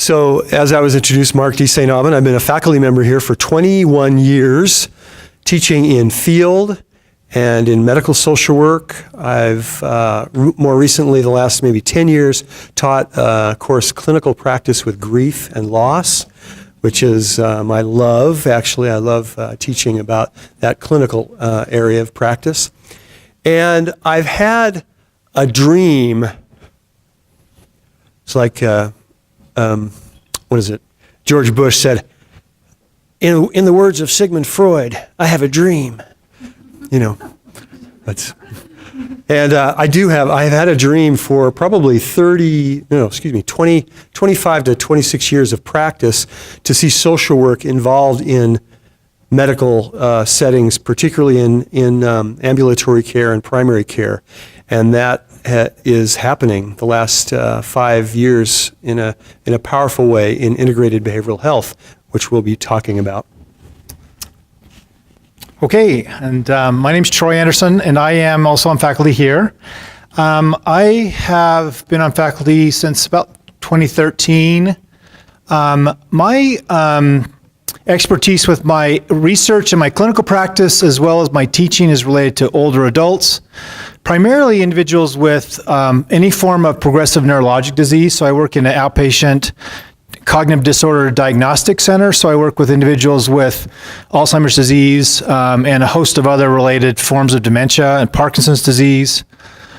So as I was introduced, Mark D. St. Aubin, I've been a faculty member here for 21 years, teaching in field and in medical social work. I've more recently, the last maybe 10 years, taught a course, Clinical Practice with Grief and Loss, which is my love. Actually, I love teaching about that clinical area of practice. And I've had a dream. It's like, what is it? George Bush said, in the words of Sigmund Freud, I have a dream. And I've had a dream for probably 25 to 26 years of practice to see social work involved in medical settings, particularly in ambulatory care and primary care. And that is happening the last 5 years in a powerful way in integrated behavioral health, which we'll be talking about. Okay, and my name's Troy Andersen, and I am also on faculty here. I have been on faculty since about 2013. My expertise with my research and my clinical practice, as well as my teaching, is related to older adults, primarily individuals with any form of progressive neurologic disease. So I work in an outpatient cognitive disorder diagnostic center. So I work with individuals with Alzheimer's disease and a host of other related forms of dementia and Parkinson's disease.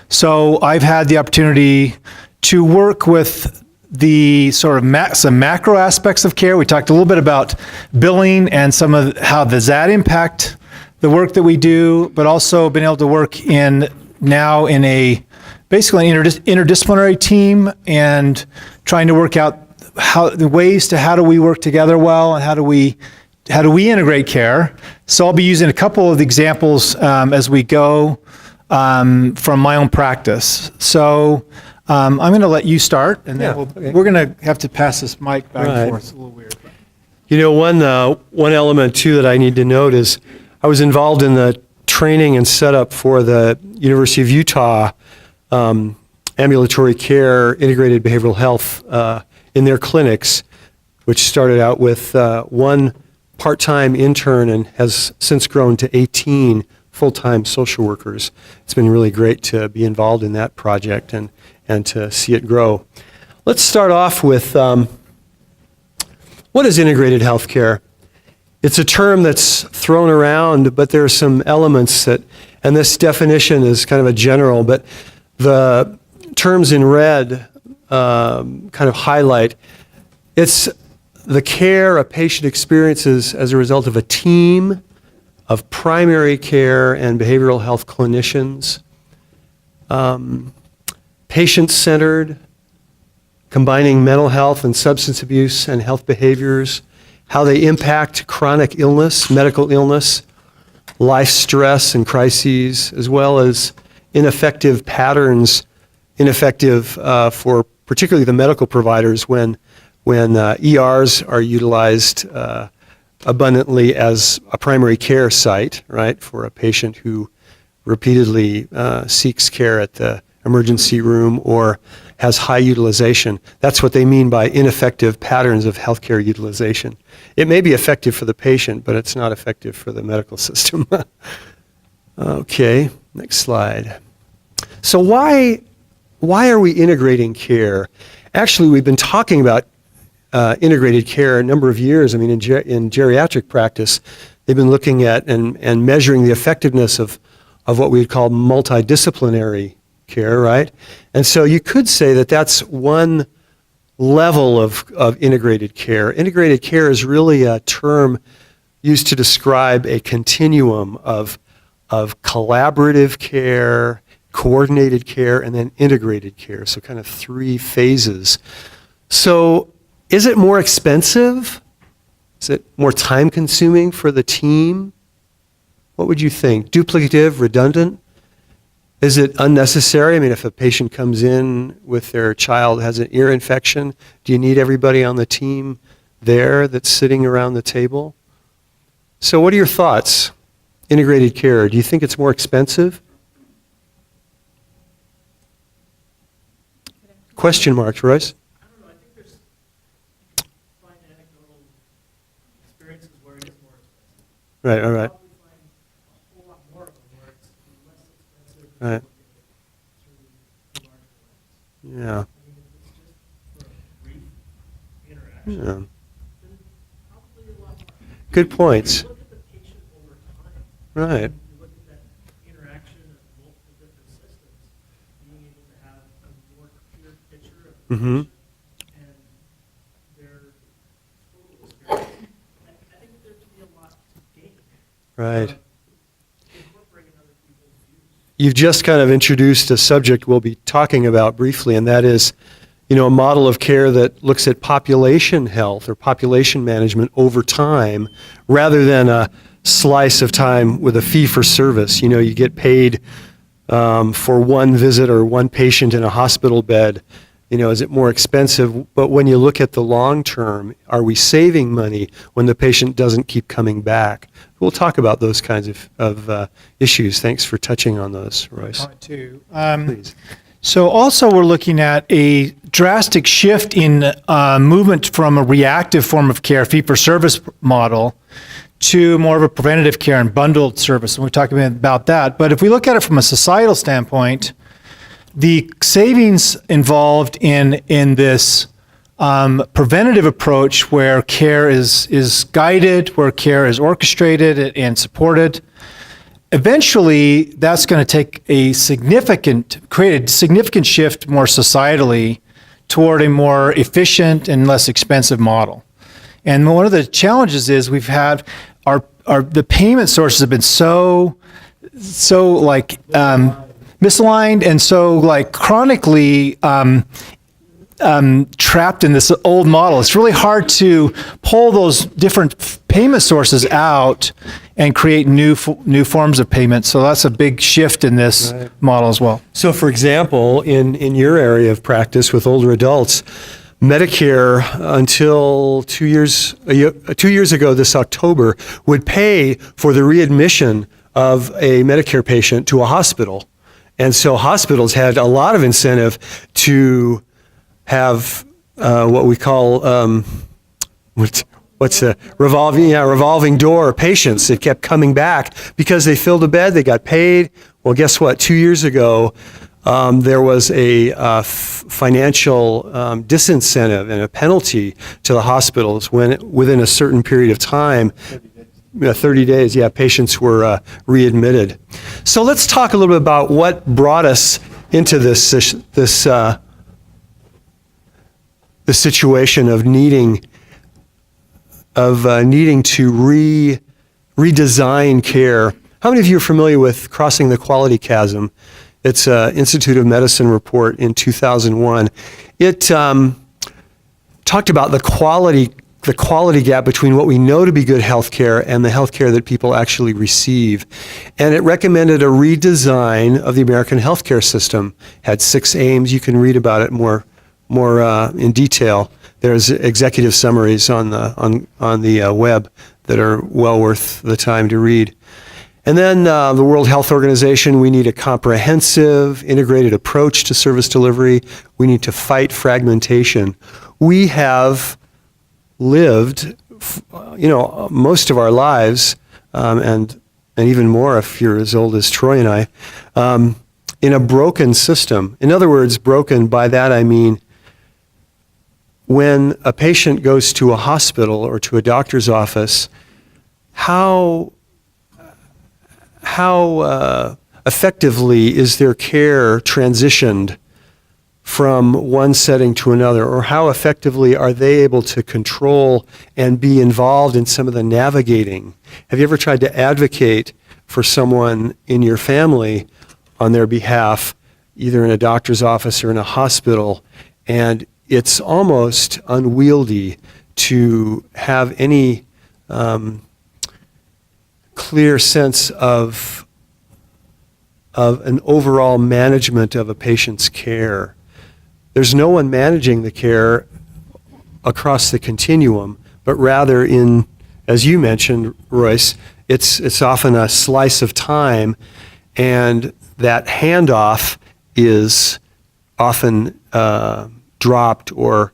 So I've had the opportunity to work with the sort of some macro aspects of care. We talked a little bit about billing and some of how does that impact the work that we do, but also been able to work now in a basically interdisciplinary team and trying to work out how do we work together well, and how do we integrate care. So I'll be using a couple of the examples as we go from my own practice. So I'm going to let you start, and then we're going to have to pass this mic back and forth. It's a little weird. One element too that I need to note is I was involved in the training and setup for the University of Utah ambulatory care integrated behavioral health in their clinics, which started out with one part-time intern and has since grown to 18 full-time social workers. It's been really great to be involved in that project and to see it grow. Let's start off with what is integrated healthcare? It's a term that's thrown around, but there are some elements and this definition is kind of a general, but the terms in red kind of highlight. It's the care a patient experiences as a result of a team of primary care and behavioral health clinicians, patient-centered, combining mental health and substance abuse and health behaviors, how they impact chronic illness, medical illness, life stress and crises, as well as ineffective patterns, for particularly the medical providers when ERs are utilized abundantly as a primary care site, right, for a patient who repeatedly seeks care at the emergency room or has high utilization. That's what they mean by ineffective patterns of healthcare utilization. It may be effective for the patient, but it's not effective for the medical system. Okay, next slide. So why are we integrating care? Actually, we've been talking about integrated care a number of years. I mean, in geriatric practice, they've been looking at and measuring the effectiveness of what we would call multidisciplinary care, right? And so you could say that that's one level of integrated care. Integrated care is really a term used to describe a continuum of collaborative care, coordinated care, and then integrated care. So kind of three phases. So is it more expensive? Is it more time consuming for the team? What would you think? Duplicative, redundant? Is it unnecessary? I mean, if a patient comes in with their child has an ear infection, do you need everybody on the team there that's sitting around the table? So what are your thoughts? Integrated care, do you think it's more expensive? Question marks, Royce? I don't know. I think Right, all right. Right. Yeah. Yeah. Good points. Right. Mm-hmm. Right. You've just kind of introduced a subject we'll be talking about briefly, and that is, a model of care that looks at population health or population management over time rather than a slice of time with a fee-for-service. You get paid for one visit or one patient in a hospital bed. Is it more expensive? But when you look at the long term, are we saving money when the patient doesn't keep coming back? We'll talk about those kinds of issues. Thanks for touching on those, Royce. Please. So also we're looking at a drastic shift in movement from a reactive form of care, fee-for-service model, to more of a preventative care and bundled service. And we're talking about that. But if we look at it from a societal standpoint, the savings involved in this preventative approach where care is guided, where care is orchestrated and supported, eventually that's going to create a significant shift more societally toward a more efficient and less expensive model. And one of the challenges is we've had the payment sources have been so misaligned and so chronically trapped in this old model. It's really hard to pull those different payment sources out and create new forms of payment. So that's a big shift in this model as well. So, for example, in your area of practice with older adults, Medicare until 2 years ago this October would pay for the readmission of a Medicare patient to a hospital. And so hospitals had a lot of incentive to have what we call what's a revolving door patients that kept coming back because they filled a bed, they got paid. Well, guess what? 2 years ago, there was a financial disincentive and a penalty to the hospitals when within a certain period of time, 30 days, patients were readmitted. So let's talk a little bit about what brought us into this situation of needing to redesign care. How many of you are familiar with Crossing the Quality Chasm? It's an Institute of Medicine report in 2001. It talked about the quality gap between what we know to be good health care and the health care that people actually receive. And it recommended a redesign of the American healthcare system. Had 6 aims. You can read about it more in detail. There's executive summaries on the web that are well worth the time to read. And then the World Health Organization, we need a comprehensive, integrated approach to service delivery. We need to fight fragmentation. We have lived, most of our lives, and even more if you're as old as Troy and I, in a broken system. In other words, broken, by that I mean when a patient goes to a hospital or to a doctor's office, how effectively is their care transitioned from one setting to another, or how effectively are they able to control and be involved in some of the navigating? Have you ever tried to advocate for someone in your family on their behalf, either in a doctor's office or in a hospital, and it's almost unwieldy to have any clear sense of an overall management of a patient's care. There's no one managing the care across the continuum, but rather in, as you mentioned, Royce, it's often a slice of time, and that handoff is often dropped or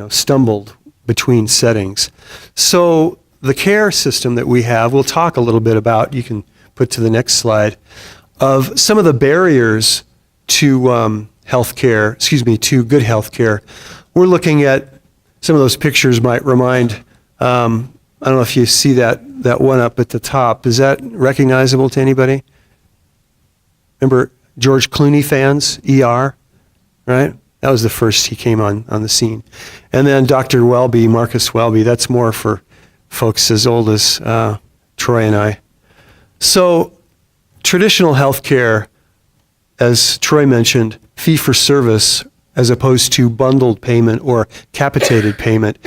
stumbled between settings. So the care system that we have, we'll talk a little bit about, you can put to the next slide, of some of the barriers to to good health care. We're looking at, some of those pictures might remind, I don't know if you see that one up at the top. Is that recognizable to anybody? Remember George Clooney fans, ER, right? That was the first he came on the scene. And then Dr. Welby, Marcus Welby, that's more for folks as old as Troy and I. So traditional healthcare, as Troy mentioned, fee-for-service as opposed to bundled payment or capitated payment,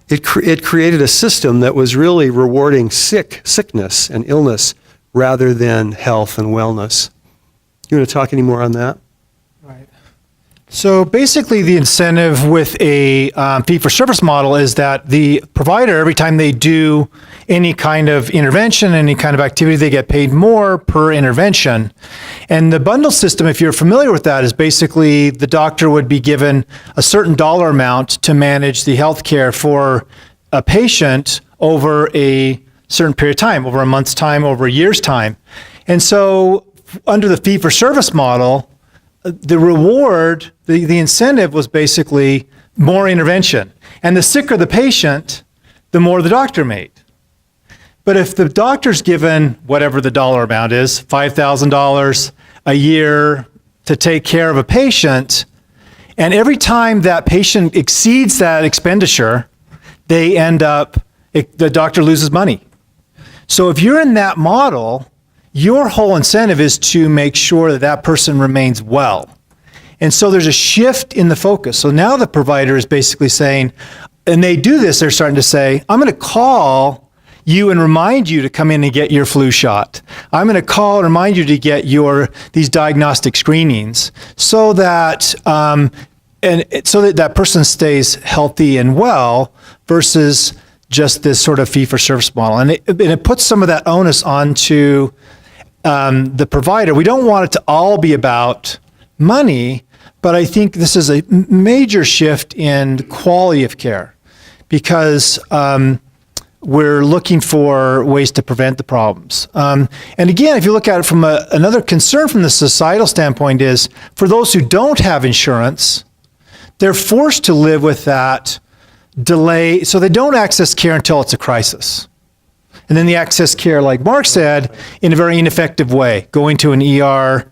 it created a system that was really rewarding sickness and illness rather than health and wellness. You want to talk any more on that? Right. So basically the incentive with a fee-for-service model is that the provider, every time they do any kind of intervention, any kind of activity, they get paid more per intervention. And the bundle system, if you're familiar with that, is basically the doctor would be given a certain dollar amount to manage the health care for a patient over a certain period of time, over a month's time, over a year's time. And so under the fee-for-service model, the reward, the incentive was basically more intervention. And the sicker the patient, the more the doctor made. But if the doctor's given whatever the dollar amount is, $5,000 a year to take care of a patient, and every time that patient exceeds that expenditure, they end up, the doctor loses money. So if you're in that model, your whole incentive is to make sure that that person remains well. And so there's a shift in the focus. So now the provider is basically saying, and they do this, they're starting to say, I'm going to call you and remind you to come in and get your flu shot. I'm going to call and remind you to get these diagnostic screenings so that that person stays healthy and well versus just this sort of fee-for-service model. And it puts some of that onus onto the provider. We don't want it to all be about money, but I think this is a major shift in quality of care because we're looking for ways to prevent the problems. And again, if you look at it from another concern from the societal standpoint is for those who don't have insurance, they're forced to live with that delay, so they don't access care until it's a crisis. And then they access care, like Mark said, in a very ineffective way, going to an ER,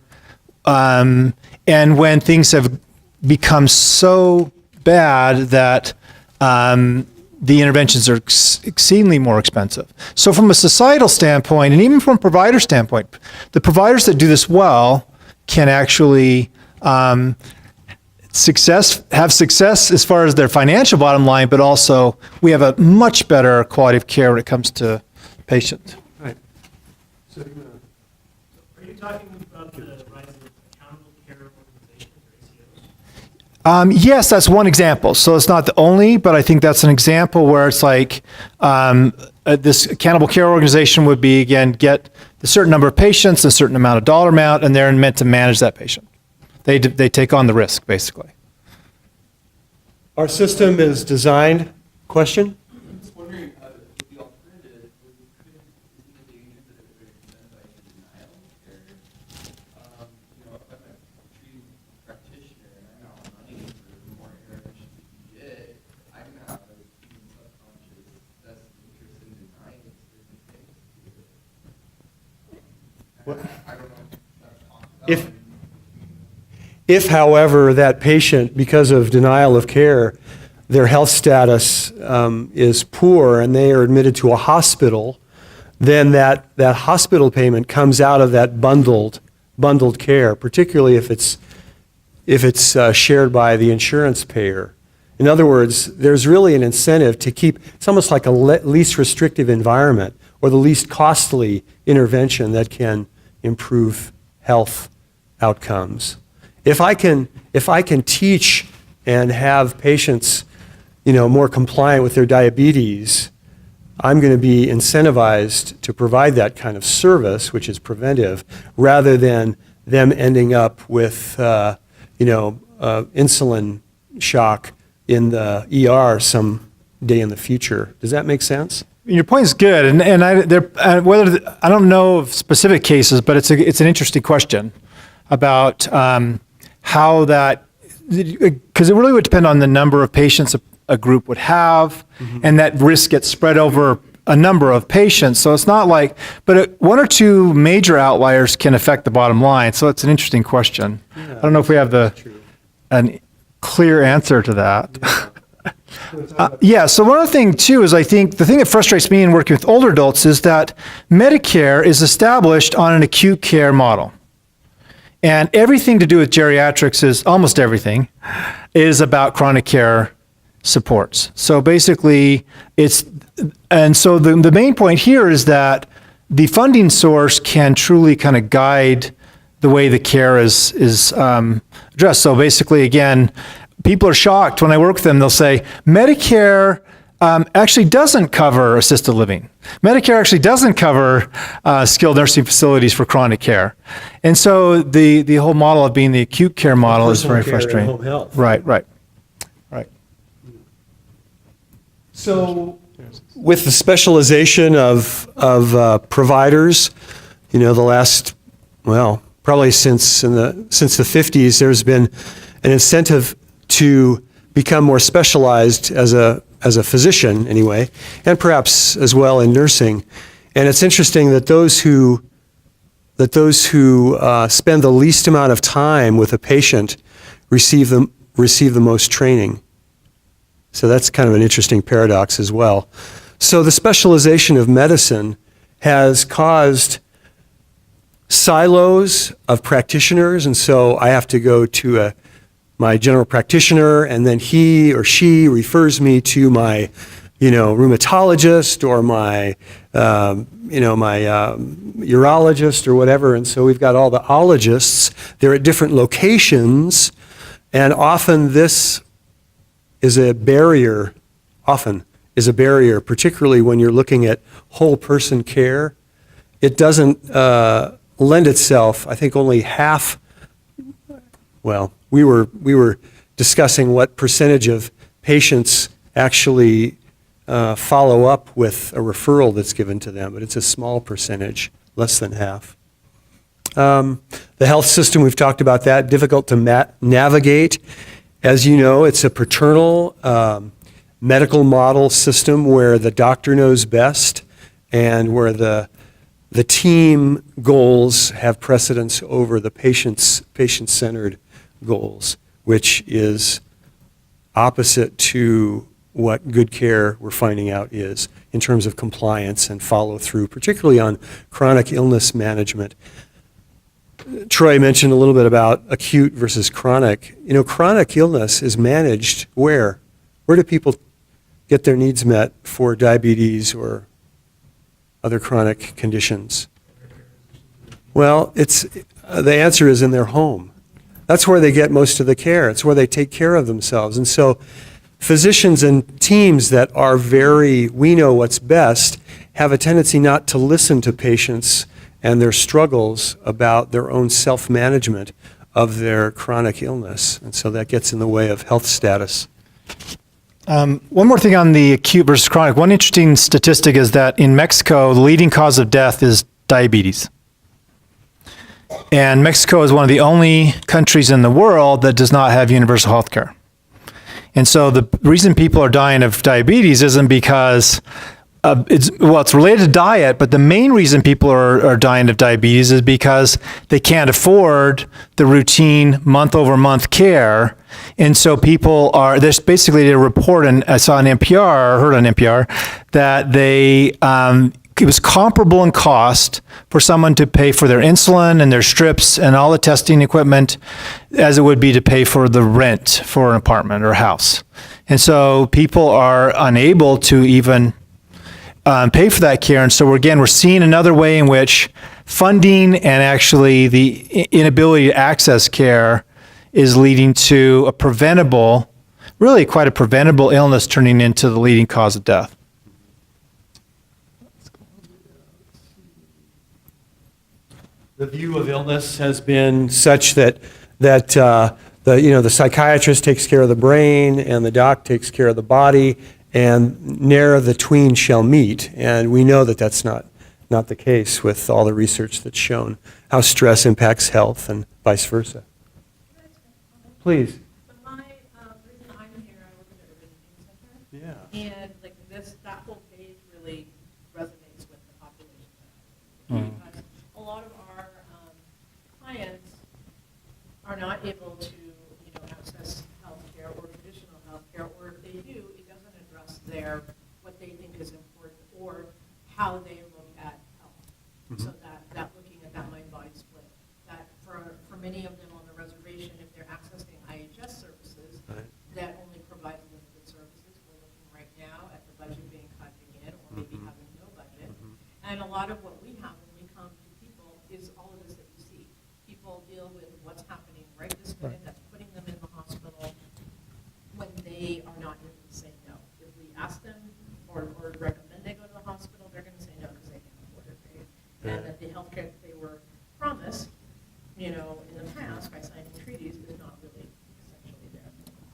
and when things have become so bad that the interventions are exceedingly more expensive. So from a societal standpoint, and even from a provider standpoint, the providers that do this well can actually have success as far as their financial bottom line, but also we have a much better quality of care when it comes to patients. Right. So, are you talking about the rise of accountable care organizations or ACOs? Yes, that's one example. So it's not the only, but I think that's an example where it's like this accountable care organization would be, again, get a certain number of patients, a certain amount of dollar amount, and they're meant to manage that patient. They take on the risk, basically. our system is designed, question? I'm just wondering, with the alternative, would you could is the danger that it would incentivize the denial of care? If I'm a treating practitioner and I'm not money for the more interventions you get, I'm going to have a human subconscious best interest in denying certain things. I don't know if that's possible. If, however, that patient, because of denial of care, their health status is poor and they are admitted to a hospital, then that hospital payment comes out of that bundled care, particularly if it's shared by the insurance payer. In other words, there's really an incentive to keep, it's almost like a least restrictive environment or the least costly intervention that can improve health outcomes. If I can teach and have patients, more compliant with their diabetes, I'm going to be incentivized to provide that kind of service, which is preventive, rather than them ending up with, insulin shock in the ER some day in the future. Does that make sense? Your point is good, and I don't know of specific cases, but it's an interesting question about how that, because it really would depend on the number of patients a group would have, and that risk gets spread over a number of patients. So it's not like, but one or two major outliers can affect the bottom line. So it's an interesting question. I don't know if we have a clear answer to that. So one other thing too is I think the thing that frustrates me in working with older adults is that Medicare is established on an acute care model. And everything to do with geriatrics almost everything is about chronic care supports. So basically so the main point here is that the funding source can truly kind of guide the way the care is addressed. So basically, again, people are shocked when I work with them. They'll say, Medicare actually doesn't cover assisted living. Medicare actually doesn't cover skilled nursing facilities for chronic care. And so the whole model of being the acute care model is very Personal care and frustrating. home health. Right. So with the specialization of providers, the last, probably since the 50s, there's been an incentive to become more specialized as a physician anyway, and perhaps as well in nursing. And it's interesting that those who spend the least amount of time with a patient receive the most training. So that's kind of an interesting paradox as well. So the specialization of medicine has caused silos of practitioners, and so I have to go to my general practitioner, and then he or she refers me to my, rheumatologist or my, urologist or whatever. And so we've got all the ologists. They're at different locations, and often this is a barrier, particularly when you're looking at whole person care. It doesn't lend itself, I think only half, we were discussing what percentage of patients actually follow up with a referral that's given to them, but it's a small percentage, less than half. The health system, we've talked about that, difficult to navigate. As you know, it's a paternal medical model system where the doctor knows best and where the team goals have precedence over the patient-centered goals, which is opposite to what good care we're finding out is in terms of compliance and follow through, particularly on chronic illness management. Troy mentioned a little bit about acute versus chronic. Chronic illness is managed where? Where do people get their needs met for diabetes or other chronic conditions? Well, the answer is in their home. That's where they get most of the care. It's where they take care of themselves. And so physicians and teams that are we know what's best, have a tendency not to listen to patients and their struggles about their own self-management of their chronic illness. And so that gets in the way of health status. One more thing on the acute versus chronic. One interesting statistic is that in Mexico, the leading cause of death is diabetes. And Mexico is one of the only countries in the world that does not have universal health care. And so the reason people are dying of diabetes isn't because it's related to diet, but the main reason people are dying of diabetes is because they can't afford the routine month-over-month care. And so there's basically a report, and I saw on NPR, or heard on NPR, that it was comparable in cost for someone to pay for their insulin and their strips and all the testing equipment as it would be to pay for the rent for an apartment or a house. And so people are unable to even pay for that care. And so we're seeing another way in which funding and actually the inability to access care is leading to quite a preventable illness turning into the leading cause of death. The view of illness has been such that the psychiatrist takes care of the brain and the doc takes care of the body, and ne'er the tween shall meet. And we know that that's not the case with all the research that's shown how stress impacts health and vice versa. Please. So my reason I'm here, I work at the Originating Center. Yeah. And like that whole page really resonates with the population. Because a lot of our clients are not able to, access healthcare or traditional healthcare, or if they do, it doesn't address what they think is important or how they look at health. So that looking at that mind-body split, that for many of them on the reservation, if they're accessing IHS services, that only provides limited services. We're looking right now at the budget being cut again, or maybe having no budget. And a lot of what we have when we come to people is all of this that you see. People deal with what's happening right this minute that's putting them in the hospital when they are not able to say no. If we ask them or recommend they go to the hospital, they're going to say no because they can't afford it, right? And that the healthcare that they were promised, in the past by signing treaties is not really essentially there.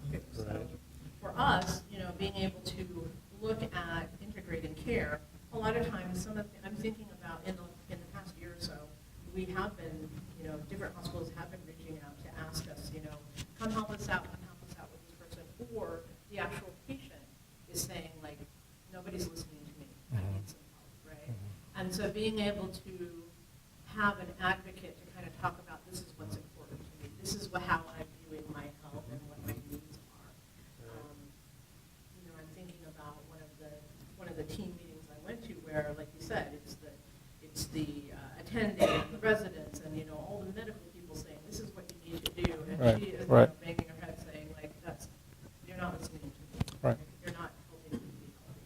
Okay, so for us, being able to look at integrating care, a lot of times I'm thinking about in the past year or so, we have been, different hospitals have been reaching out to ask us, come help us out with this person, or the actual patient is saying, like, nobody's listening to me, I need some help, right? And so being able to have an advocate to kind of talk about this is what's important to me, this is how I'm viewing my health and what my needs are. I'm thinking about one of the team meetings I went to where, like you said, it's the attending and the residents and all the medical people saying this is what you need to do, and she is banging her head saying like you're not listening to me, Right. You're not helping me be healthy.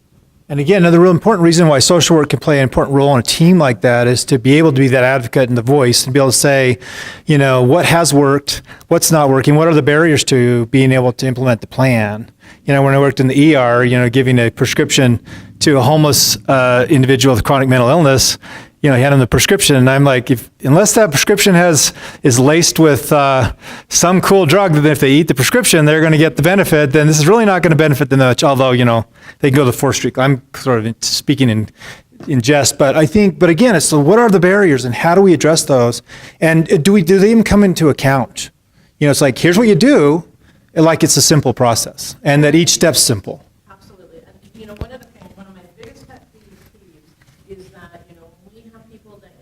And again, another real important reason why social work can play an important role in a team like that is to be able to be that advocate and the voice and be able to say, what has worked, what's not working, what are the barriers to being able to implement the plan. When I worked in the ER, giving a prescription to a homeless individual with chronic mental illness, he had him the prescription, and I'm like, unless that prescription is laced with some cool drug that if they eat the prescription, they're going to get the benefit, then this is really not going to benefit them much, although, they can go the 4th Street. I'm sort of speaking in jest, but again, it's what are the barriers and how do we address those? And do they even come into account? It's like, here's what you do, like it's a simple process, and that each step's simple. Absolutely. And one of my biggest pet peeves is that, when we have people that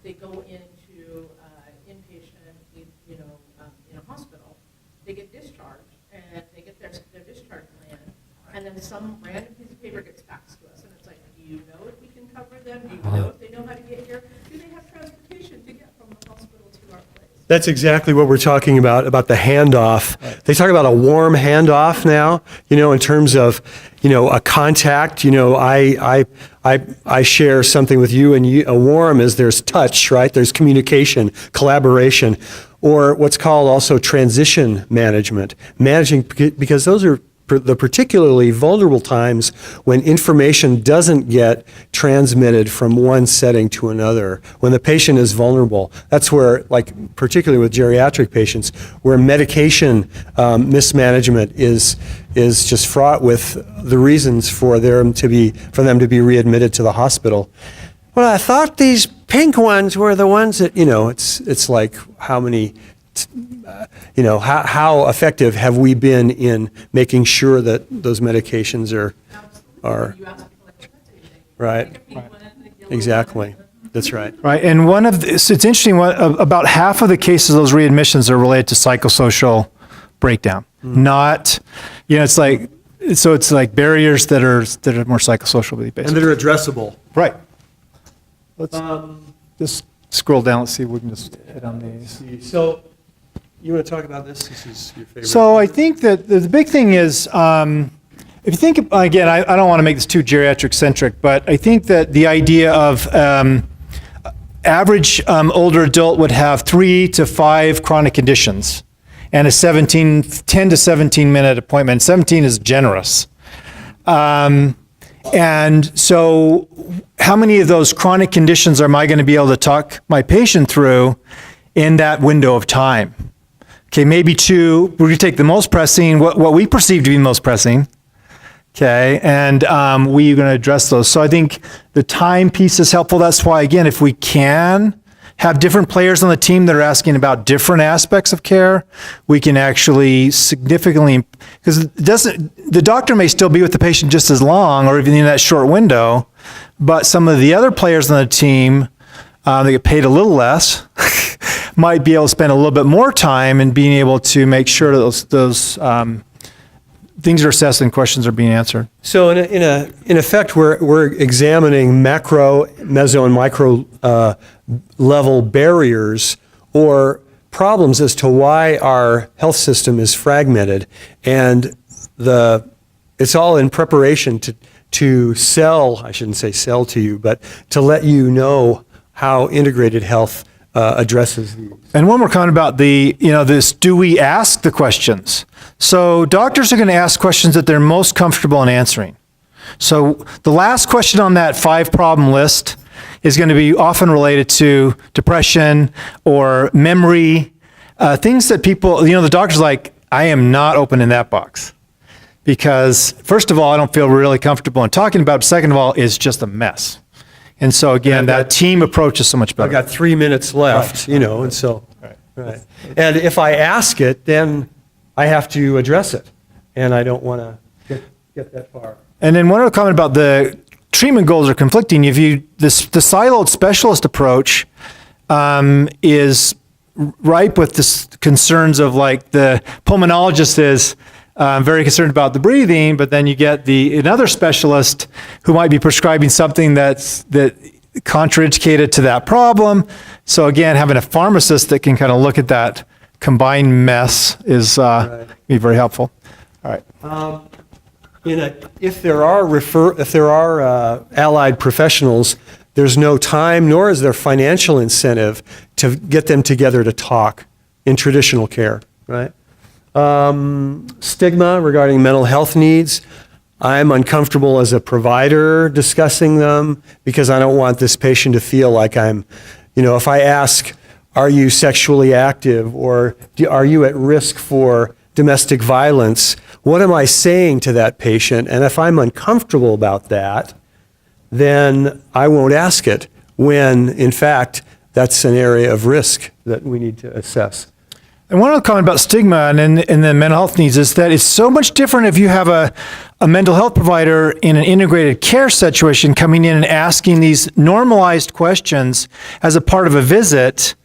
they go into inpatient, in a hospital, they get discharged, and they get their discharge plan, and then some random piece of paper gets faxed to us, and it's like, do you know if we can cover them? Do you know if they know how to get here? Do they have transportation to get from the hospital to our place? That's exactly what we're talking about the handoff. Right. They talk about a warm handoff now, in terms of, a contact. I share something with you, and a warm is there's touch, right? There's communication, collaboration, or what's called also transition management. Managing, because those are the particularly vulnerable times when information doesn't get transmitted from one setting to another, when the patient is vulnerable. That's where, like particularly with geriatric patients, where medication mismanagement is just fraught with the reasons for them to be readmitted to the hospital. Well, I thought these pink ones were the ones that, it's like how many. How effective have we been in making sure that those medications are You ask people like, what's that thing? right? Take a pink one and a yellow Exactly. one. That's right. Right, and it's interesting, about half of the cases of those readmissions are related to psychosocial breakdown. Not, it's like barriers that are more psychosocially based. And that are addressable. Right. Let's just scroll down. Let's see if we can just hit on these. So, you want to talk about this? This is your favorite. So I think that the big thing is, if you think, again, I don't want to make this too geriatric centric, but I think that the idea of average older adult would have 3 to 5 chronic conditions and a 10 to 17 minute appointment. 17 is generous. And so how many of those chronic conditions am I going to be able to talk my patient through in that window of time? Okay, maybe 2. We're going to take the most pressing, what we perceive to be the most pressing, Okay, and we're going to address those. So I think the time piece is helpful. That's why, again, if we can have different players on the team that are asking about different aspects of care, we can actually significantly, because the doctor may still be with the patient just as long or even in that short window, but some of the other players on the team, they get paid a little less, might be able to spend a little bit more time in being able to make sure that those things are assessed and questions are being answered. So in effect, we're examining macro, meso, and micro level barriers or problems as to why our health system is fragmented, and it's all in preparation to sell. I shouldn't say sell to you, but to let you know how integrated health addresses these. And one more comment about this, do we ask the questions? So doctors are going to ask questions that they're most comfortable in answering. So the last question on that 5-problem list is going to be often related to depression or memory, things that people, the doctor's like, I am not opening that box. Because first of all, I don't feel really comfortable in talking about it. Second of all, it's just a mess. And so again, that team approach is so much better. I've got 3 minutes left, and so, right. And if I ask it, then I have to address it, and I don't want to get that far. And then one other comment about the treatment goals are conflicting. If the siloed specialist approach is ripe with this concerns of like the pulmonologist is very concerned about the breathing, but then you get another specialist who might be prescribing something that contraindicated to that problem. So again, having a pharmacist that can kind of look at that combined mess is be very helpful. All right. If there are allied professionals, there's no time nor is there financial incentive to get them together to talk in traditional care, right? Stigma regarding mental health needs. I'm uncomfortable as a provider discussing them because I don't want this patient to feel like if I ask, are you sexually active or are you at risk for domestic violence? What am I saying to that patient? And if I'm uncomfortable about that, then I won't ask it when, in fact, that's an area of risk that we need to assess. And one other comment about stigma and the mental health needs is that it's so much different if you have a mental health provider in an integrated care situation coming in and asking these normalized questions as a part of a visit,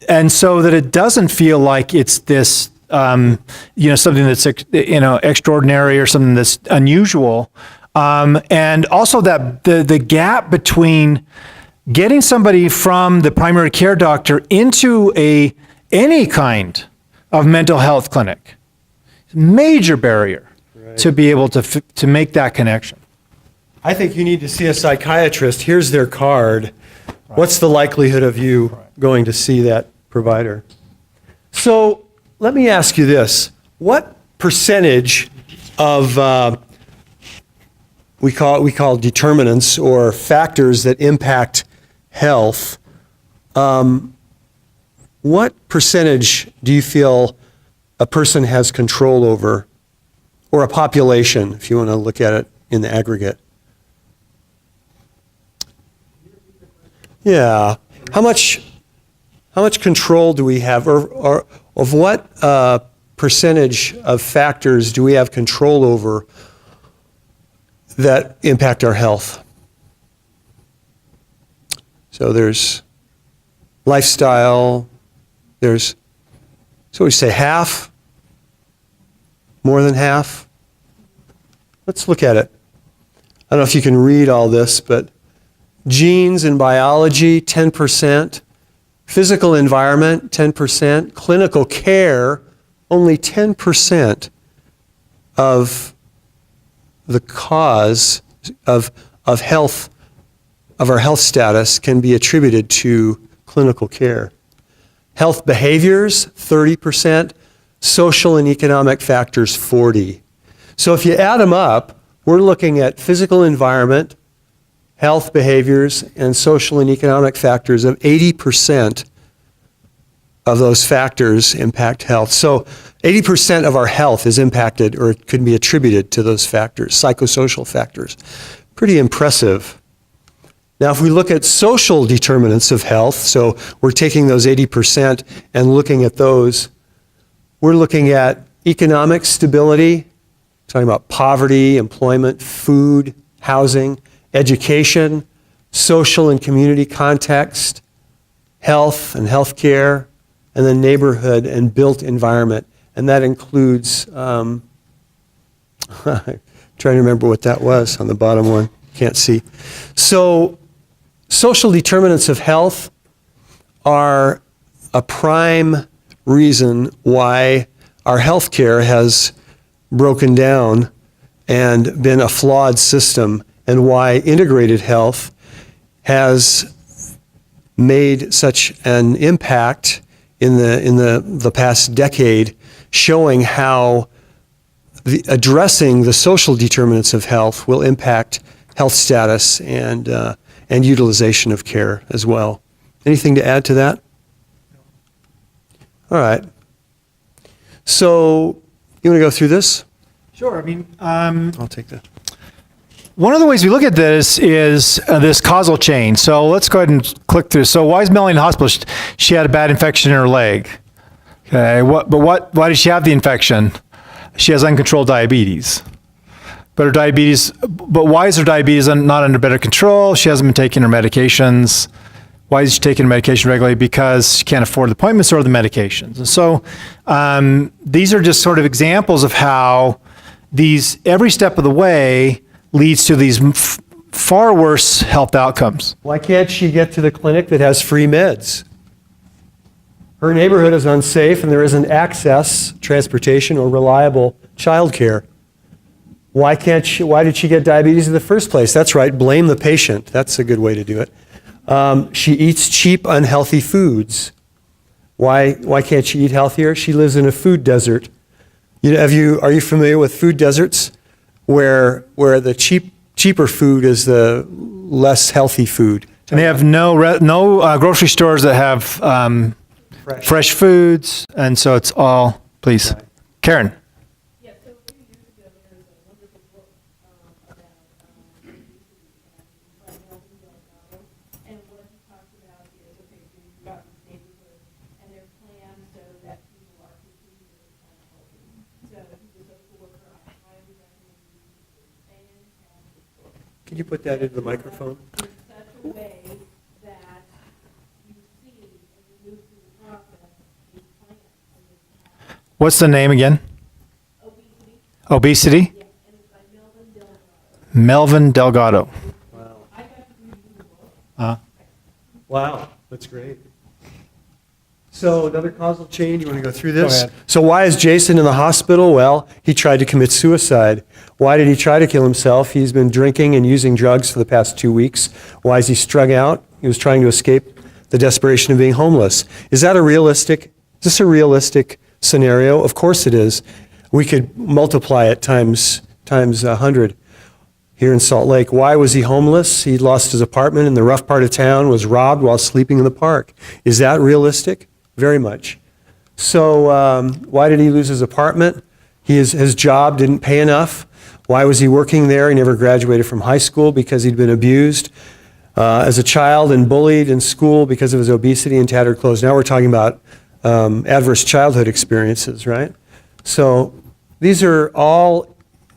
and so that it doesn't feel like it's this, something that's, extraordinary or something that's unusual. And also that the gap between getting somebody from the primary care doctor into any kind of mental health clinic, major barrier to be able to make that connection. I think you need to see a psychiatrist. Here's their card. What's the likelihood of you going to see that provider? So let me ask you this. What percentage of, we call determinants or factors that impact health, what percentage do you feel a person has control over, or a population, if you want to look at it in the aggregate? Yeah. How much control do we have, or of what percentage of factors do we have control over that impact our health? So there's lifestyle. So we say half, more than half. Let's look at it. I don't know if you can read all this, but genes and biology, 10%. Physical environment, 10%. Clinical care, only 10% of the cause of health, of our health status can be attributed to clinical care. Health behaviors, 30%. Social and economic factors, 40%. So if you add them up, we're looking at physical environment, health behaviors, and social and economic factors of 80% of those factors impact health. So 80% of our health is impacted or it could be attributed to those factors, psychosocial factors. Pretty impressive. Now, if we look at social determinants of health, so we're taking those 80% and looking at those, we're looking at economic stability, talking about poverty, employment, food, housing, education, social and community context, health and healthcare, and then neighborhood and built environment. And that includes, trying to remember what that was on the bottom one, can't see. So social determinants of health are a prime reason why our healthcare has broken down and been a flawed system, and why integrated health has made such an impact in the past decade, showing how addressing the social determinants of health will impact health status and utilization of care as well. Anything to add to that? All right. So you want to go through this? Sure. I mean, I'll take that. one of the ways we look at this is this causal chain. So let's go ahead and click through. So why is Melanie in the hospital? She had a bad infection in her leg. Okay. Why did she have the infection? She has uncontrolled diabetes. But why is her diabetes not under better control? She hasn't been taking her medications. Why is she taking her medication regularly? Because she can't afford the appointments or the medications. And so these are just sort of examples of how every step of the way leads to these far worse health outcomes. Why can't she get to the clinic that has free meds? Her neighborhood is unsafe and there isn't access, transportation, or reliable childcare. Why did she get diabetes in the first place? That's right, blame the patient. That's a good way to do it. She eats cheap, unhealthy foods. Why can't she eat healthier? She lives in a food desert. Are you familiar with food deserts where the cheaper food is the less healthy food? And they have no grocery stores that have fresh foods, and so it's all, please. Right. Karen. Yeah, so a few years ago, there was a wonderful book about and what he talked about is, okay, so you've got this neighborhood, and their plan so that people are continuing healthy. So he's a social worker, I highly recommend you fantastic. Can you put that into the microphone? In such a way that you see, as you move through the process, these plans and this path. What's the name again? Obesity, Obesity? yeah, and it's by Melvin Delgado. Melvin Delgado. Wow. I got to read the book. Wow, that's great. So another causal chain, you want to go through this? Go ahead. So why is Jason in the hospital? Well, he tried to commit suicide. Why did he try to kill himself? He's been drinking and using drugs for the past 2 weeks. Why is he strung out? He was trying to escape the desperation of being homeless. Is this a realistic scenario? Of course it is. We could multiply it times 100 here in Salt Lake. Why was he homeless? He lost his apartment in the rough part of town, was robbed while sleeping in the park. Is that realistic? Very much. So why did he lose his apartment? His job didn't pay enough. Why was he working there? He never graduated from high school because he'd been abused as a child and bullied in school because of his obesity and tattered clothes. Now we're talking about adverse childhood experiences, right? So these are all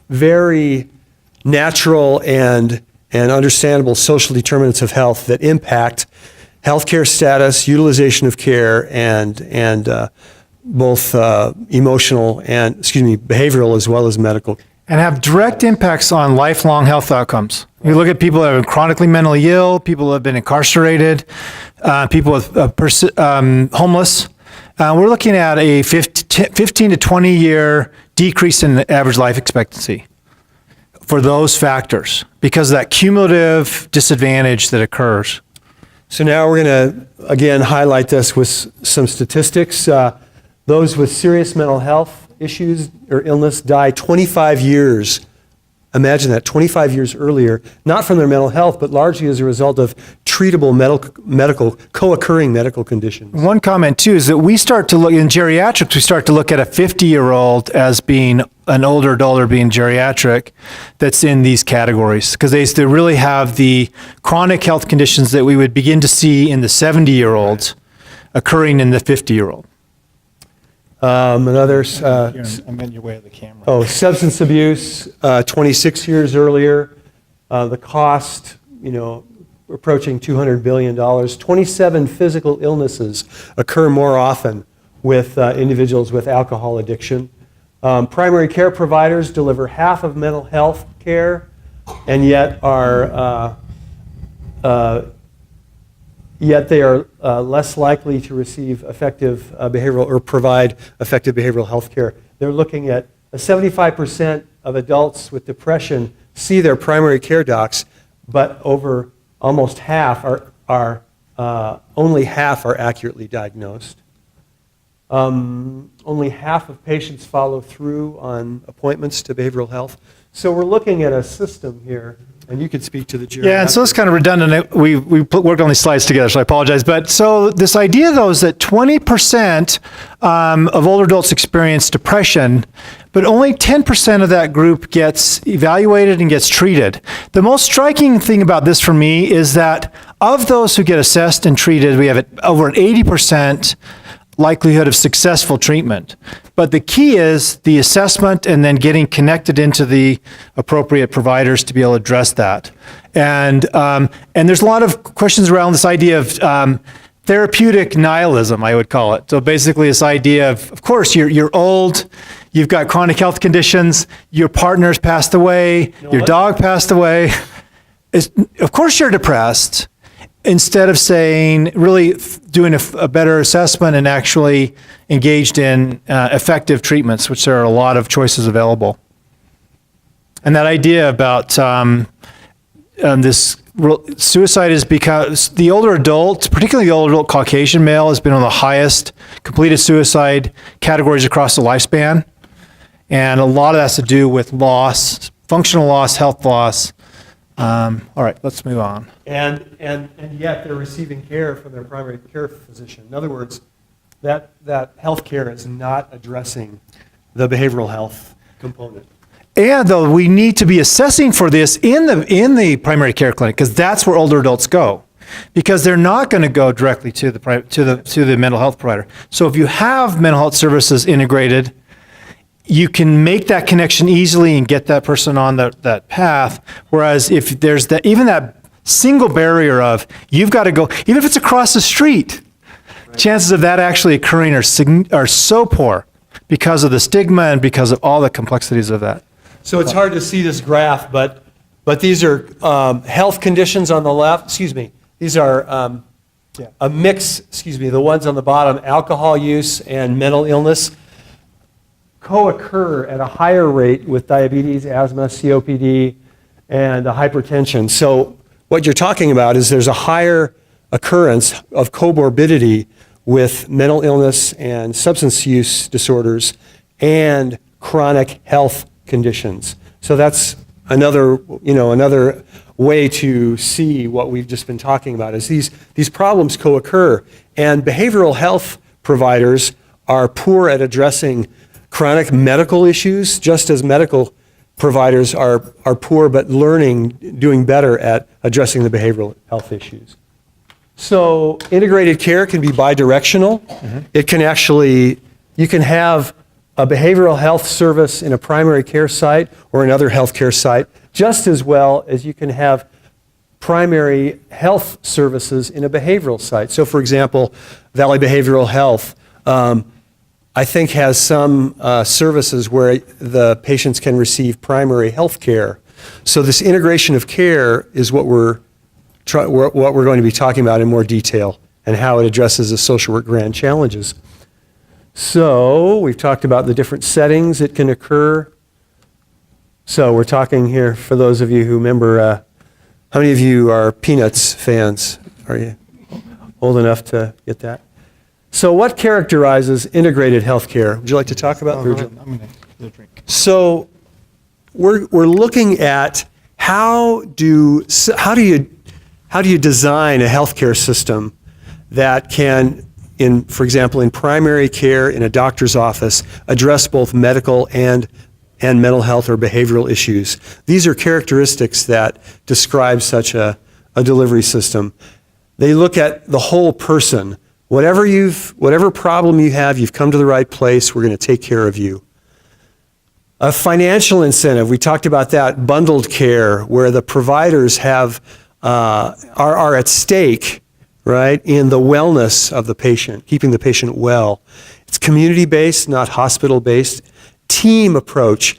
very natural and understandable social determinants of health that impact healthcare status, utilization of care, and both behavioral as well as medical. And have direct impacts on lifelong health outcomes. You look at people that are chronically mentally ill, people who have been incarcerated, people with homeless. We're looking at a 15 to 20 year decrease in the average life expectancy for those factors because of that cumulative disadvantage that occurs. So now we're going to, again, highlight this with some statistics. Those with serious mental health issues or illness die 25 years Imagine that, 25 years earlier, not from their mental health, but largely as a result of treatable co-occurring medical conditions. One comment too is that we start to look in geriatrics, we start to look at a 50-year-old as being an older adult or being geriatric that's in these categories, because they really have the chronic health conditions that we would begin to see in the 70-year-olds occurring in the 50-year-old. Another, I'm in your way of the camera. substance abuse, 26 years earlier, the cost, approaching $200 billion. 27 physical illnesses occur more often with individuals with alcohol addiction. Primary care providers deliver half of mental health care, and yet they are less likely to receive effective behavioral or provide effective behavioral health care. They're looking at 75% of adults with depression see their primary care docs, but over almost half only half are accurately diagnosed. Only half of patients follow through on appointments to behavioral health. So we're looking at a system here, and you could speak to the geriatric. Yeah, and so it's kind of redundant. We worked on these slides together, so I apologize. But so this idea, though, is that 20% of older adults experience depression, but only 10% of that group gets evaluated and gets treated. The most striking thing about this for me is that of those who get assessed and treated, we have over an 80% likelihood of successful treatment. But the key is the assessment and then getting connected into the appropriate providers to be able to address that. And there's a lot of questions around this idea of therapeutic nihilism, I would call it. So basically this idea of course, you're old, you've got chronic health conditions, your partner's passed away, your dog passed away. Of course you're depressed. Instead of saying, really doing a better assessment and actually engaged in effective treatments, which there are a lot of choices available. And that idea about this suicide is because the older adult, particularly the older adult Caucasian male, has been one of the highest completed suicide categories across the lifespan. And a lot of that has to do with loss, functional loss, health loss. All right, let's move on. And yet they're receiving care from their primary care physician. In other words, that health care is not addressing the behavioral health component. And though we need to be assessing for this in the primary care clinic, because that's where older adults go, because they're not going to go directly to the mental health provider. So if you have mental health services integrated, you can make that connection easily and get that person on that path. Whereas if there's even that single barrier of you've got to go, even if it's across the street, right, chances of that actually occurring are so poor because of the stigma and because of all the complexities of that. So it's hard to see this graph, but these are health conditions on the left. Excuse me. These are a mix. Excuse me. The ones on the bottom, alcohol use and mental illness, co-occur at a higher rate with diabetes, asthma, COPD, and hypertension. So what you're talking about is there's a higher occurrence of comorbidity with mental illness and substance use disorders and chronic health conditions. So that's another way to see what we've just been talking about is these problems co-occur, and behavioral health providers are poor at addressing chronic medical issues, just as medical providers are poor but doing better at addressing the behavioral health issues. So integrated care can be bidirectional. Mm-hmm. It can you can have a behavioral health service in a primary care site or another healthcare site, just as well as you can have primary health services in a behavioral site. So for example, Valley Behavioral Health, I think has some services where the patients can receive primary health care. So this integration of care is what we're going to be talking about in more detail and how it addresses the social work grand challenges. So we've talked about the different settings it can occur. So we're talking here, for those of you who remember, how many of you are Peanuts fans? Are you old enough to get that? So what characterizes integrated healthcare? Would you like to talk about, Virgil? I'm going to drink. So we're looking at how do you design a healthcare system that can, for example, in primary care in a doctor's office, address both medical and mental health or behavioral issues. These are characteristics that describe such a delivery system. They look at the whole person. Whatever problem you have, you've come to the right place, we're going to take care of you. A financial incentive, we talked about that, bundled care, where the providers are at stake, right, in the wellness of the patient, keeping the patient well. It's community-based, not hospital-based. Team approach,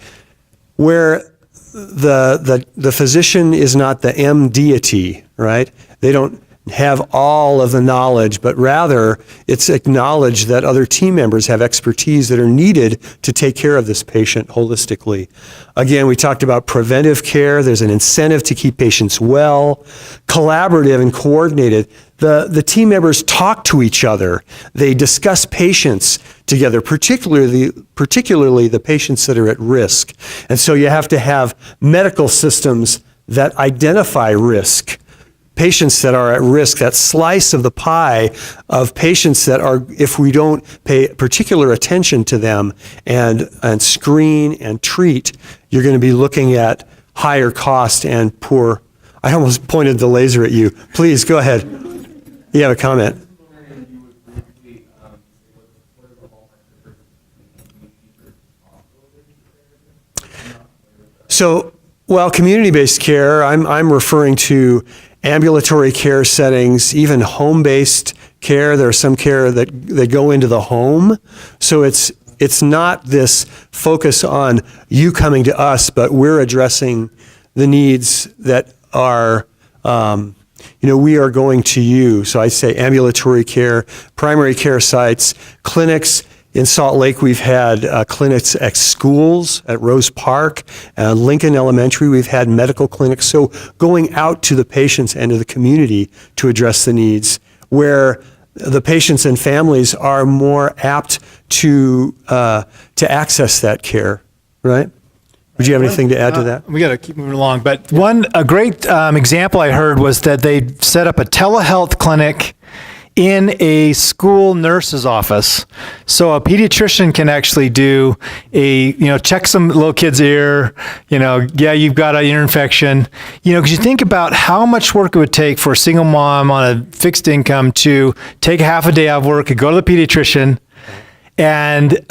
where the physician is not the M deity, right? They don't have all of the knowledge, but rather it's acknowledged that other team members have expertise that are needed to take care of this patient holistically. Again, we talked about preventive care. There's an incentive to keep patients well, collaborative and coordinated. The team members talk to each other. They discuss patients together, particularly the patients that are at risk. And so you have to have medical systems that identify risk. Patients that are at risk, that slice of the pie of patients that are, if we don't pay particular attention to them and screen and treat, you're going to be looking at higher cost and poor. I almost pointed the laser at you. Please, go ahead. You have a comment. So, well, community-based care, I'm referring to ambulatory care settings, even home-based care. There's some care that go into the home. So it's not this focus on you coming to us, but we're addressing the needs that are, we are going to you. So I say ambulatory care, primary care sites, clinics. In Salt Lake, we've had clinics at schools, at Rose Park, Lincoln Elementary, we've had medical clinics. So going out to the patients and to the community to address the needs, where the patients and families are more apt to access that care, right? Would you have anything to add to that? We got to keep moving along. But a great example I heard was that they set up a telehealth clinic in a school nurse's office. So a pediatrician can actually do check some little kid's ear, you've got an ear infection, because you think about how much work it would take for a single mom on a fixed income to take half a day out of work and go to the pediatrician. And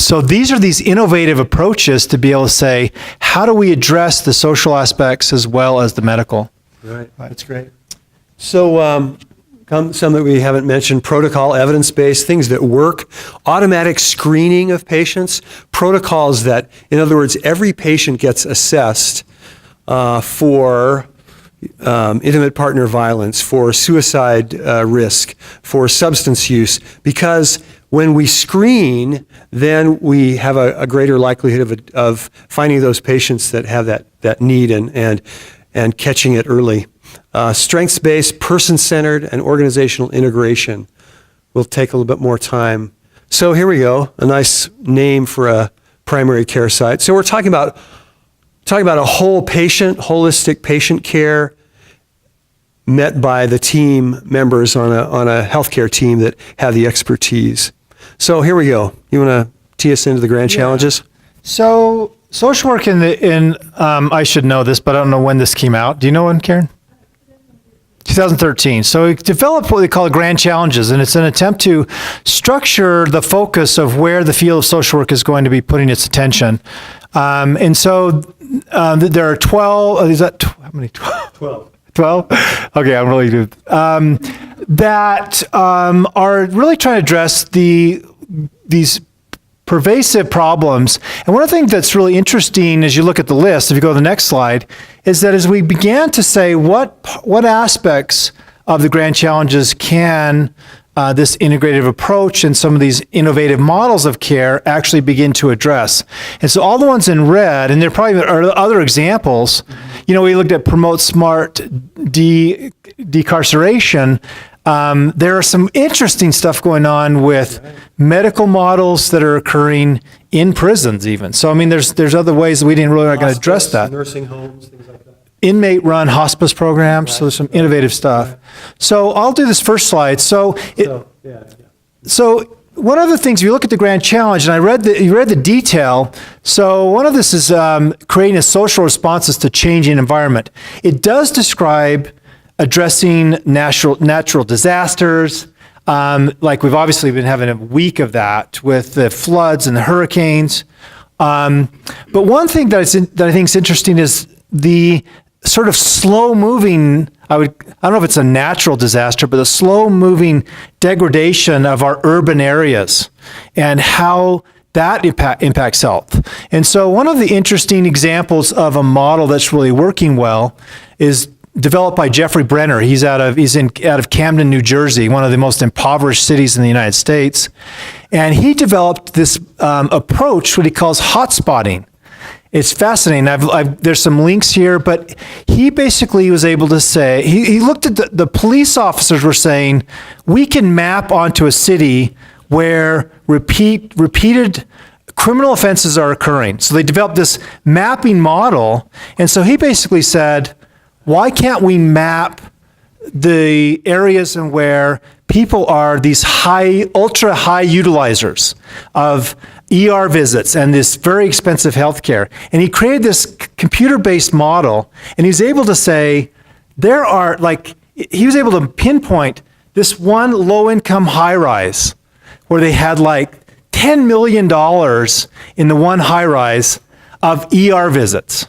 so these are these innovative approaches to be able to say, how do we address the social aspects as well as the medical? Right, that's great. So, some that we haven't mentioned, protocol, evidence-based, things that work, automatic screening of patients, protocols that, in other words, every patient gets assessed for intimate partner violence, for suicide risk, for substance use, because when we screen, then we have a greater likelihood of finding those patients that have that need and catching it early. Strengths-based, person-centered, and organizational integration will take a little bit more time. So here we go, a nice name for a primary care site. So we're talking about a whole patient, holistic patient care met by the team members on a healthcare team that have the expertise. So here we go. You want to tee us into the grand challenges? So social work I should know this, but I don't know when this came out. Do you know when, Karen? 2013. So we developed what they call grand challenges, and it's an attempt to structure the focus of where the field of social work is going to be putting its attention. And so there are 12, is that, how many? 12. 12? Okay, I'm really good. That are really trying to address these pervasive problems. And one of the things that's really interesting as you look at the list, if you go to the next slide, is that as we began to say what aspects of the grand challenges can this integrative approach and some of these innovative models of care actually begin to address. And so all the ones in red, and there probably are other examples, we looked at promote smart decarceration. There are some interesting stuff going on with medical models that are occurring in prisons even. So, I mean, there's other ways that we didn't really are going to address Hospice, that. Nursing homes, things like that. Inmate-run hospice programs, so there's some innovative stuff. So I'll do this first slide. So one of the things, if you look at the grand challenge, and you read the detail, so one of this is creating a social responses to changing environment. It does describe addressing natural disasters, like we've obviously been having a week of that with the floods and the hurricanes. But one thing that I think is interesting is the sort of slow-moving, I don't know if it's a natural disaster, but the slow-moving degradation of our urban areas and how that impacts health. And so one of the interesting examples of a model that's really working well is developed by Jeffrey Brenner. He's out of Camden, New Jersey, one of the most impoverished cities in the United States. And he developed this approach, what he calls hotspotting. It's fascinating. There's some links here, but he basically was able to say, he looked at the police officers were saying, we can map onto a city where repeated criminal offenses are occurring. So they developed this mapping model. And so he basically said, why can't we map the areas in where people are these ultra high utilizers of ER visits and this very expensive healthcare? And he created this computer-based model, and he was able to say, he was able to pinpoint this one low-income high-rise where they had like $10 million in the one high-rise of ER visits.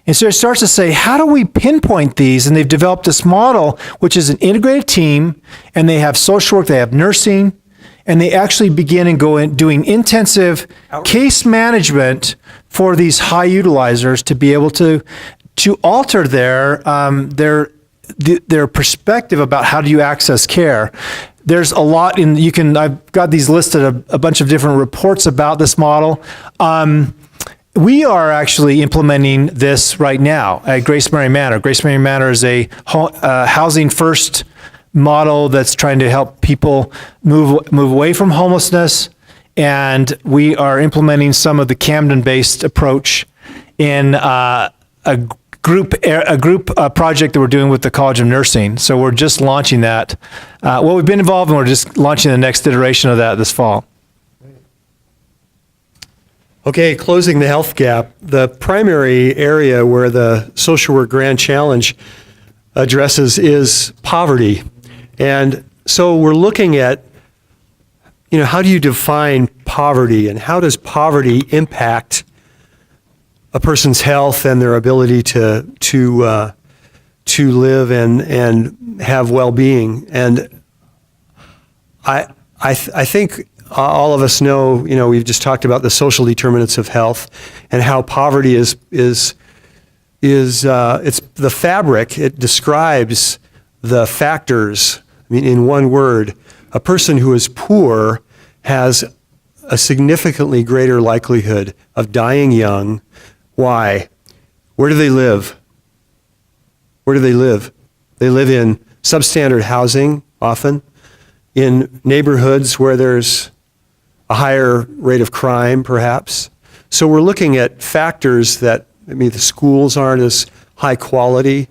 And so it starts to say, how do we pinpoint these? And they've developed this model, which is an integrated team, and they have social work, they have nursing, and they actually begin and go in doing intensive case management for these high utilizers to be able to alter their perspective about how do you access care. There's a lot I've got these listed, a bunch of different reports about this model. We are actually implementing this right now at Grace Mary Manor. Grace Mary Manor is a housing first model that's trying to help people move away from homelessness, and we are implementing some of the Camden-based approach in a group project that we're doing with the College of Nursing. So we're just launching that. We've been involved, and we're just launching the next iteration of that this fall. Okay, closing the health gap. The primary area where the social work grand challenge addresses is poverty. And so we're looking at, how do you define poverty, and how does poverty impact a person's health and their ability to live and have well-being? And I think all of us know, we've just talked about the social determinants of health and how poverty is it's the fabric. It describes the factors. I mean, in one word, a person who is poor has a significantly greater likelihood of dying young. Why? Where do they live? Where do they live? They live in substandard housing, often, in neighborhoods where there's a higher rate of crime, perhaps. So we're looking at factors that, the schools aren't as high quality,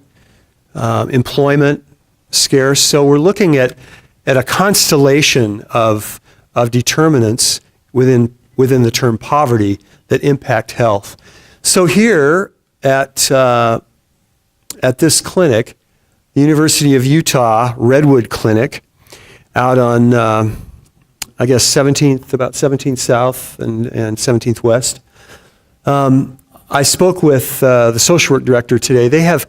employment scarce. So we're looking at a constellation of determinants within the term poverty that impact health. So here at this clinic, the University of Utah Redwood Clinic, out on about 17th South and 17th West. I spoke with the social work director today. They have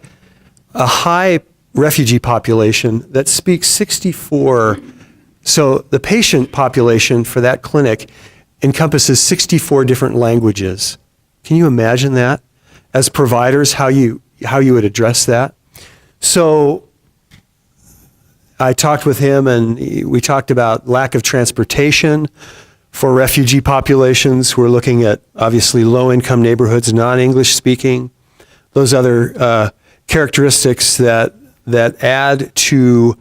a high refugee population that speaks 64. So the patient population for that clinic encompasses 64 different languages. Can you imagine that? As providers, how you would address that? So I talked with him, and we talked about lack of transportation for refugee populations. We're looking at, obviously, low-income neighborhoods, non-English speaking, those other characteristics that add to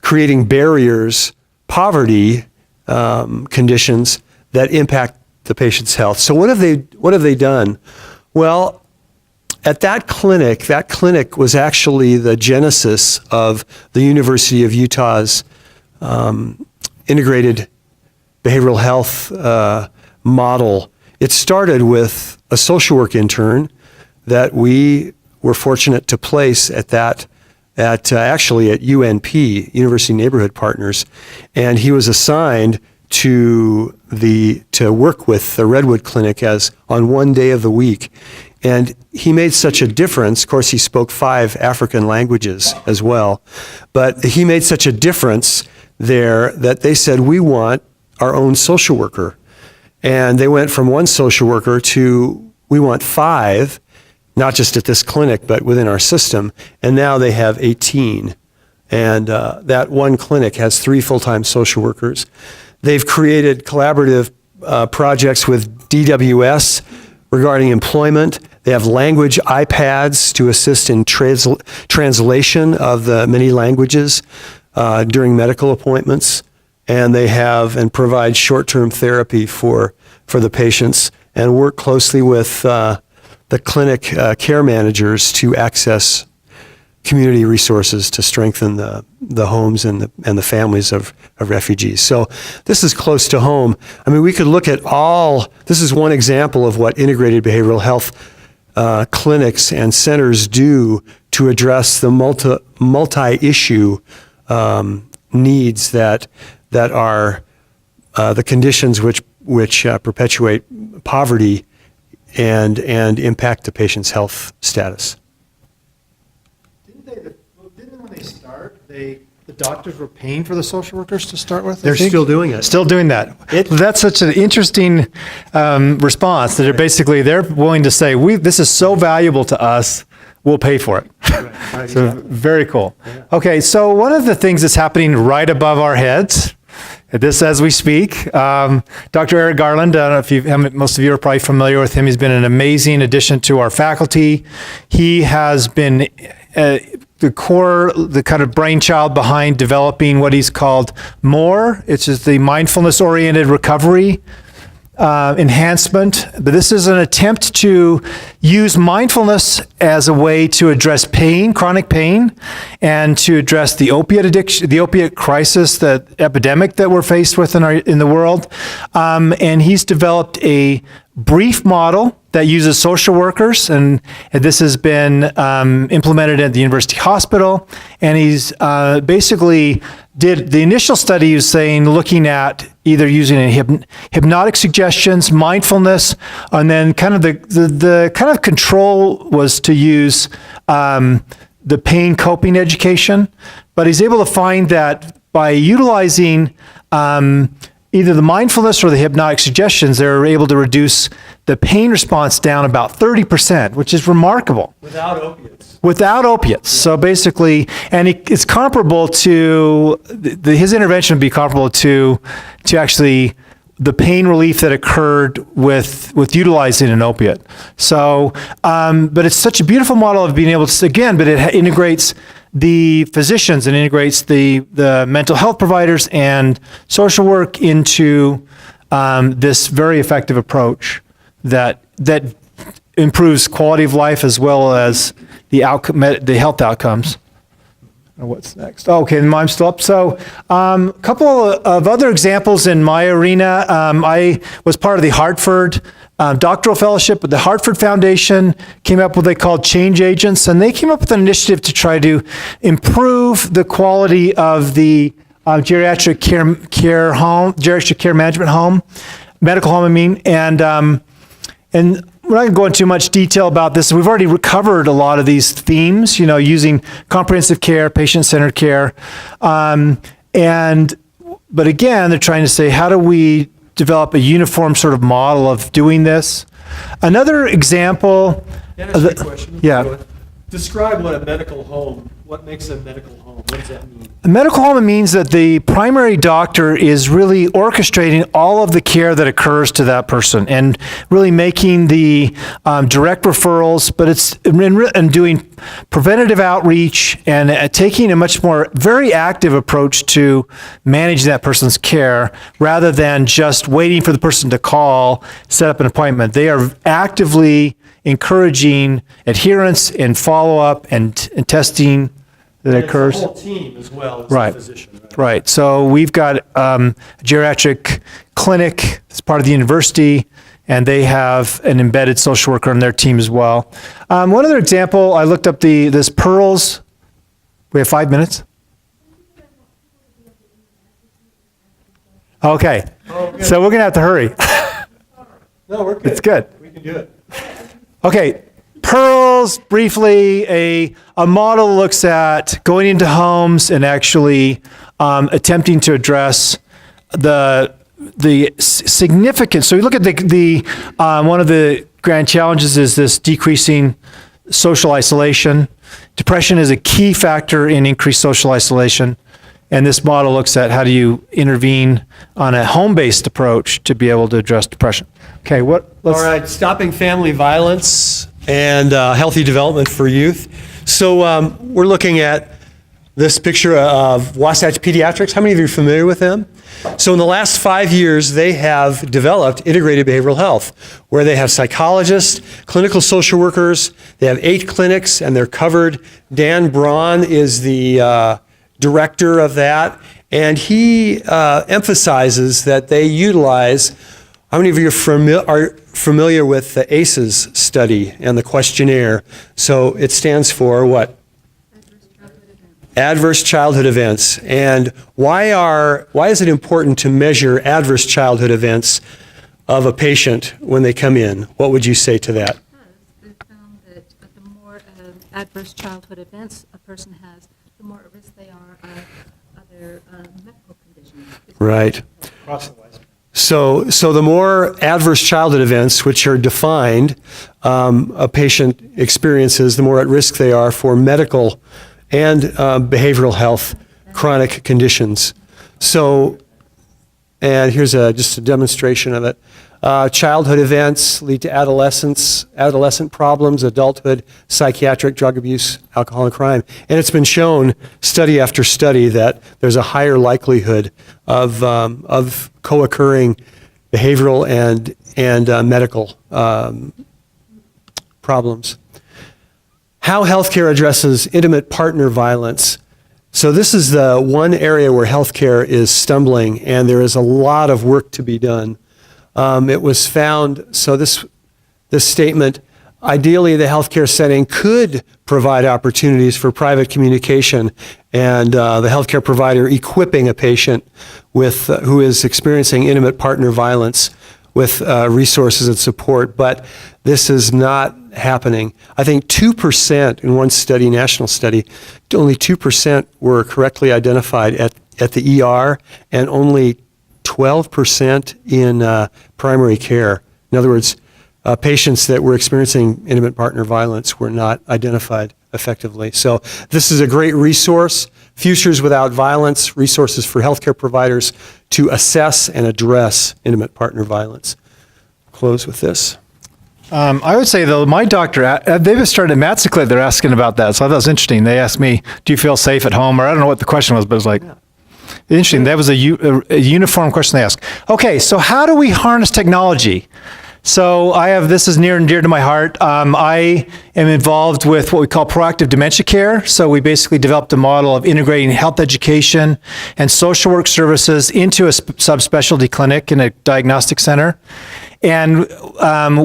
creating barriers, poverty conditions that impact the patient's health. So what have they done? Well, at that clinic was actually the genesis of the University of Utah's integrated behavioral health model. It started with a social work intern that we were fortunate to place actually at UNP, University Neighborhood Partners, and he was assigned to work with the Redwood Clinic as on one day of the week. And he made such a difference. Of course, he spoke 5 African languages as well. But he made such a difference there that they said, we want our own social worker. And they went from 1 social worker to, we want 5, not just at this clinic, but within our system. And now they have 18. And that one clinic has 3 full-time social workers. They've created collaborative projects with DWS regarding employment. They have language iPads to assist in translation of the many languages during medical appointments. And they have and provide short-term therapy for the patients and work closely with the clinic care managers to access community resources to strengthen the homes and the families of refugees. So this is close to home. I mean, we could look at this is one example of what integrated behavioral health clinics and centers do to address the multi-issue needs that are the conditions which perpetuate poverty and impact the patient's health status. Didn't when they start, the doctors were paying for the social workers to start with? They're still doing it. Still doing that. That's such an interesting response that they're willing to say, this is so valuable to us, we'll pay for it. Right, So exactly. very cool. Yeah. Okay, so one of the things that's happening right above our heads, this as we speak, Dr. Eric Garland, I don't know if most of you are probably familiar with him. He's been an amazing addition to our faculty. He has been the kind of brainchild behind developing what he's called MORE, which is the Mindfulness-Oriented Recovery Enhancement. But this is an attempt to use mindfulness as a way to address pain, chronic pain, and to address the opiate addiction, the opiate crisis, the epidemic that we're faced with in the world. And he's developed a brief model that uses social workers, and this has been implemented at the University Hospital. And he's basically did the initial study. He was saying, looking at either using hypnotic suggestions, mindfulness, and then kind of the kind of control was to use the pain coping education. But he's able to find that by utilizing either the mindfulness or the hypnotic suggestions, they're able to reduce the pain response down about 30%, which is remarkable. Without opiates. Without opiates. So basically, and it's comparable to, his intervention would be comparable to actually the pain relief that occurred with utilizing an opiate. So, but it's such a beautiful model of being able to, again, but it integrates the physicians and integrates the mental health providers and social work into this very effective approach that improves quality of life as well as the outcome, the health outcomes. What's next? Oh, okay, I'm still up. So a couple of other examples in my arena. I was part of the Hartford doctoral fellowship with the Hartford Foundation, came up with what they called change agents, and they came up with an initiative to try to improve the quality of the geriatric care management home, medical home, I mean, and we're not going to go into too much detail about this. We've already covered a lot of these themes, using comprehensive care, patient-centered care. But again, they're trying to say, how do we develop a uniform sort of model of doing this? Another example. Can I ask you a question? Yeah. Describe what a medical home What makes a medical home? What does that mean? A medical home means that the primary doctor is really orchestrating all of the care that occurs to that person and really making the direct referrals, but it's and doing preventative outreach and taking a much more very active approach to manage that person's care rather than just waiting for the person to call, set up an appointment. They are encouraging adherence and follow-up and testing that occurs. It's the whole team as well as Right. the physician. Right. So we've got a geriatric clinic as part of the university, and they have an embedded social worker on their team as well. One other example, I looked up this Pearls. We have 5 minutes. Okay. So we're going to have to hurry. No, we're good. It's good. We can do it. Okay, Pearls, briefly, a model looks at going into homes and actually attempting to address the significance. So you look at the one of the grand challenges is this decreasing social isolation. Depression is a key factor in increased social isolation. And this model looks at how do you intervene on a home-based approach to be able to address depression. Okay, All right, stopping family violence and healthy development for youth. So we're looking at this picture of Wasatch Pediatrics. How many of you are familiar with them? So in the last 5 years, they have developed integrated behavioral health, where they have psychologists, clinical social workers. They have 8 clinics, and they're covered. Dan Braun is the director of that, and he emphasizes that they utilize. How many of you are familiar with the ACEs study and the questionnaire? So it stands for what? Adverse childhood events. And why is it important to measure adverse childhood events of a patient when they come in? What would you say to that? We found that the more adverse childhood events a person has, the more at risk they are of other medical conditions. Right. So the more adverse childhood events, which are defined, a patient experiences, the more at risk they are for medical and behavioral health chronic conditions. So, and here's just a demonstration of it. Childhood events lead to adolescent problems, adulthood, psychiatric, drug abuse, alcohol, and crime. And it's been shown, study after study, that there's a higher likelihood of co-occurring behavioral and medical problems. How healthcare addresses intimate partner violence. So this is the one area where healthcare is stumbling, and there is a lot of work to be done. It was found, so this statement, ideally the healthcare setting could provide opportunities for private communication and the healthcare provider equipping a patient with who is experiencing intimate partner violence with resources and support, but this is not happening. I think 2% in one study, national study, only 2% were correctly identified at the ER, and only 12% in primary care. In other words, patients that were experiencing intimate partner violence were not identified effectively. So this is a great resource, Futures Without Violence, resources for healthcare providers to assess and address intimate partner violence. Close with this. I would say, though, my doctor, they've started at Matsiclet, they're asking about that. So I thought it was interesting. They asked me, do you feel safe at home? Or I don't know what the question was, but it was like, interesting. That was a uniform question they asked. Okay, so how do we harness technology? So this is near and dear to my heart. I am involved with what we call proactive dementia care. So we basically developed a model of integrating health education and social work services into a subspecialty clinic in a diagnostic center. And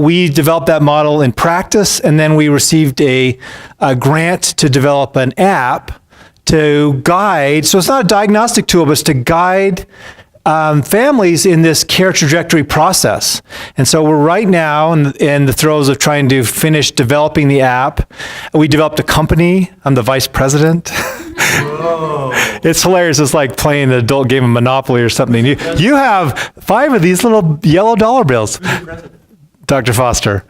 we developed that model in practice, and then we received a grant to develop an app to guide. So it's not a diagnostic tool, but it's to guide families in this care trajectory process. And so we're right now in the throes of trying to finish developing the app. We developed a company. I'm the vice president. Whoa. It's hilarious. It's like playing the adult game of Monopoly or something. You have 5 of these little yellow dollar bills. Dr. Foster.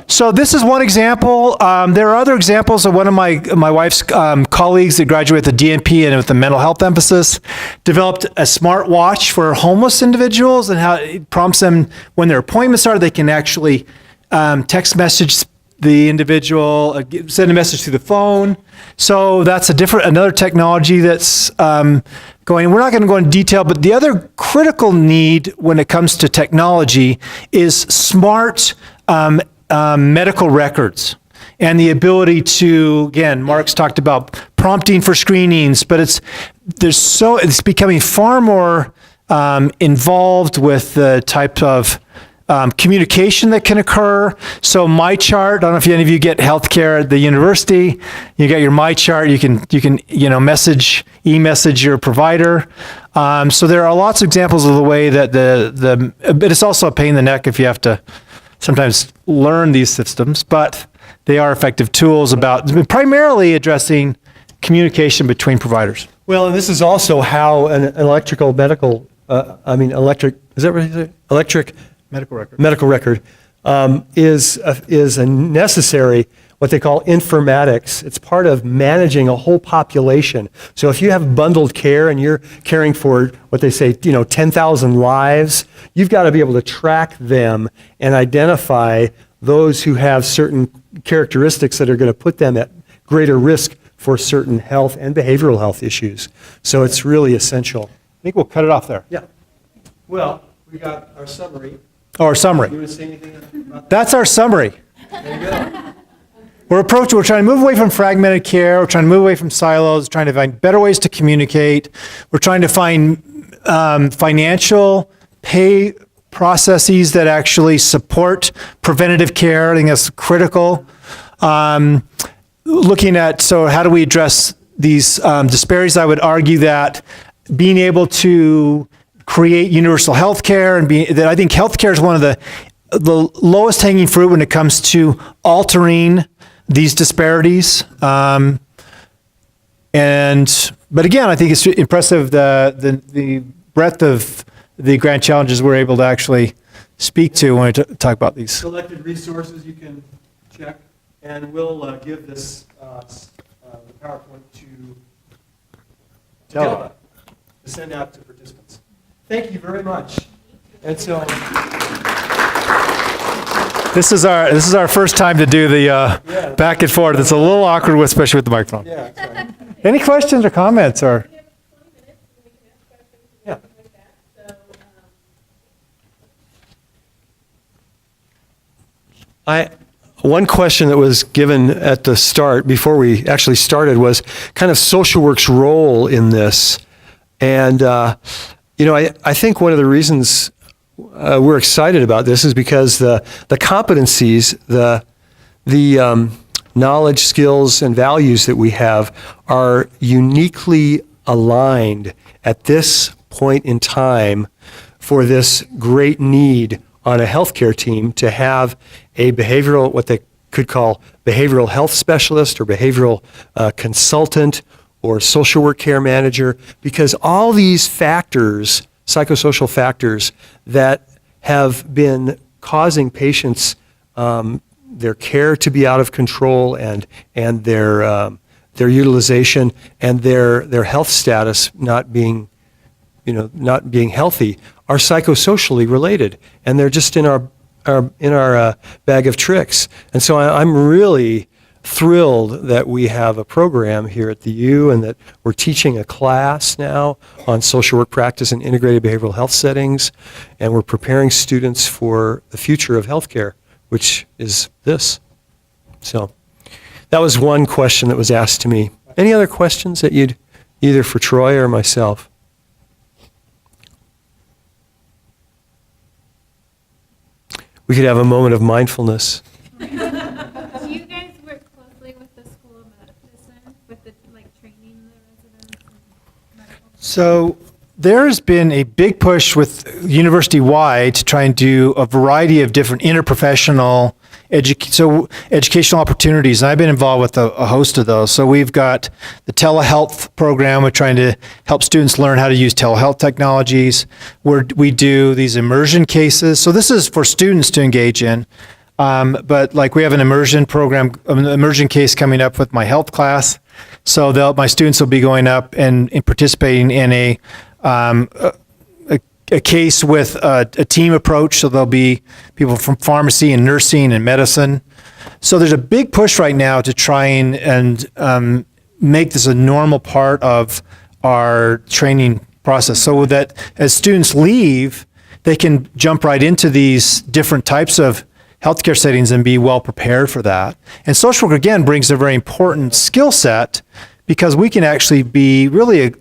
So this is one example. There are other examples of one of my wife's colleagues that graduated with a DNP and with a mental health emphasis, developed a smart watch for homeless individuals, and how it prompts them when their appointments are, they can actually text message the individual, send a message through the phone. So that's another technology that's going. We're not going to go into detail, but the other critical need when it comes to technology is smart medical records and the ability to, again, Mark's talked about prompting for screenings, but it's becoming far more involved with the type of communication that can occur. So MyChart, I don't know if any of you get healthcare at the university. You got your MyChart. You can e-message your provider. So there are lots of examples of the way that but it's also a pain in the neck if you have to sometimes learn these systems. But they are effective tools about primarily addressing communication between providers. Well, and this is also how an electric medical record is a necessary, what they call informatics. It's part of managing a whole population. So if you have bundled care and you're caring for what they say, 10,000 lives, you've got to be able to track them and identify those who have certain characteristics that are going to put them at greater risk for certain health and behavioral health issues. So it's really essential. I think we'll cut it off there. Yeah. Well, we got our summary. Oh, our summary. You want to say anything about that? That's our summary. There you go. We're trying to move away from fragmented care. We're trying to move away from silos, trying to find better ways to communicate. We're trying to find financial pay processes that actually support preventative care. I think that's critical. Looking at, so how do we address these disparities? I would argue that being able to create universal health care that I think healthcare is one of the lowest hanging fruit when it comes to altering these disparities. But again, I think it's impressive the breadth of the grand challenges we're able to actually speak to when we talk about these. Selected resources you can check, and we'll give this the PowerPoint to Telehealth to send out to participants. Thank you very much. And so this is our first time to do the back and forth. It's a little awkward, especially with the microphone. yeah, that's right. Any questions or comments or? We have 20 minutes and we can ask questions and Yeah. things like that. So, One question that was given at the start, before we actually started, was kind of social work's role in this. And, I think one of the reasons we're excited about this is because the competencies, the knowledge, skills, and values that we have are uniquely aligned at this point in time for this great need on a healthcare team to have a behavioral, what they could call behavioral health specialist or behavioral consultant or social work care manager, because all these factors, psychosocial factors that have been causing patients their care to be out of control and their utilization and their health status not being healthy are psychosocially related, and they're just in our bag of tricks. And so I'm really thrilled that we have a program here at the U and that we're teaching a class now on social work practice and integrated behavioral health settings, and we're preparing students for the future of healthcare, which is this. So that was one question that was asked to me. Any other questions that you'd, either for Troy or myself? We could have a moment of mindfulness. Do you guys work closely with the School of Medicine, with the training the residents and medical? So there's been a big push with university-wide to try and do a variety of different interprofessional educational opportunities, and I've been involved with a host of those. So we've got the Telehealth program. We're trying to help students learn how to use telehealth technologies. We do these immersion cases. So this is for students to engage in. But like we have an immersion program, an immersion case coming up with my health class. So my students will be going up and participating in a case with a team approach. So there'll be people from pharmacy and nursing and medicine. So there's a big push right now to try and make this a normal part of our training process, so that as students leave, they can jump right into these different types of healthcare settings and be well prepared for that. And social work, again, brings a very important skill set, because we can actually be really,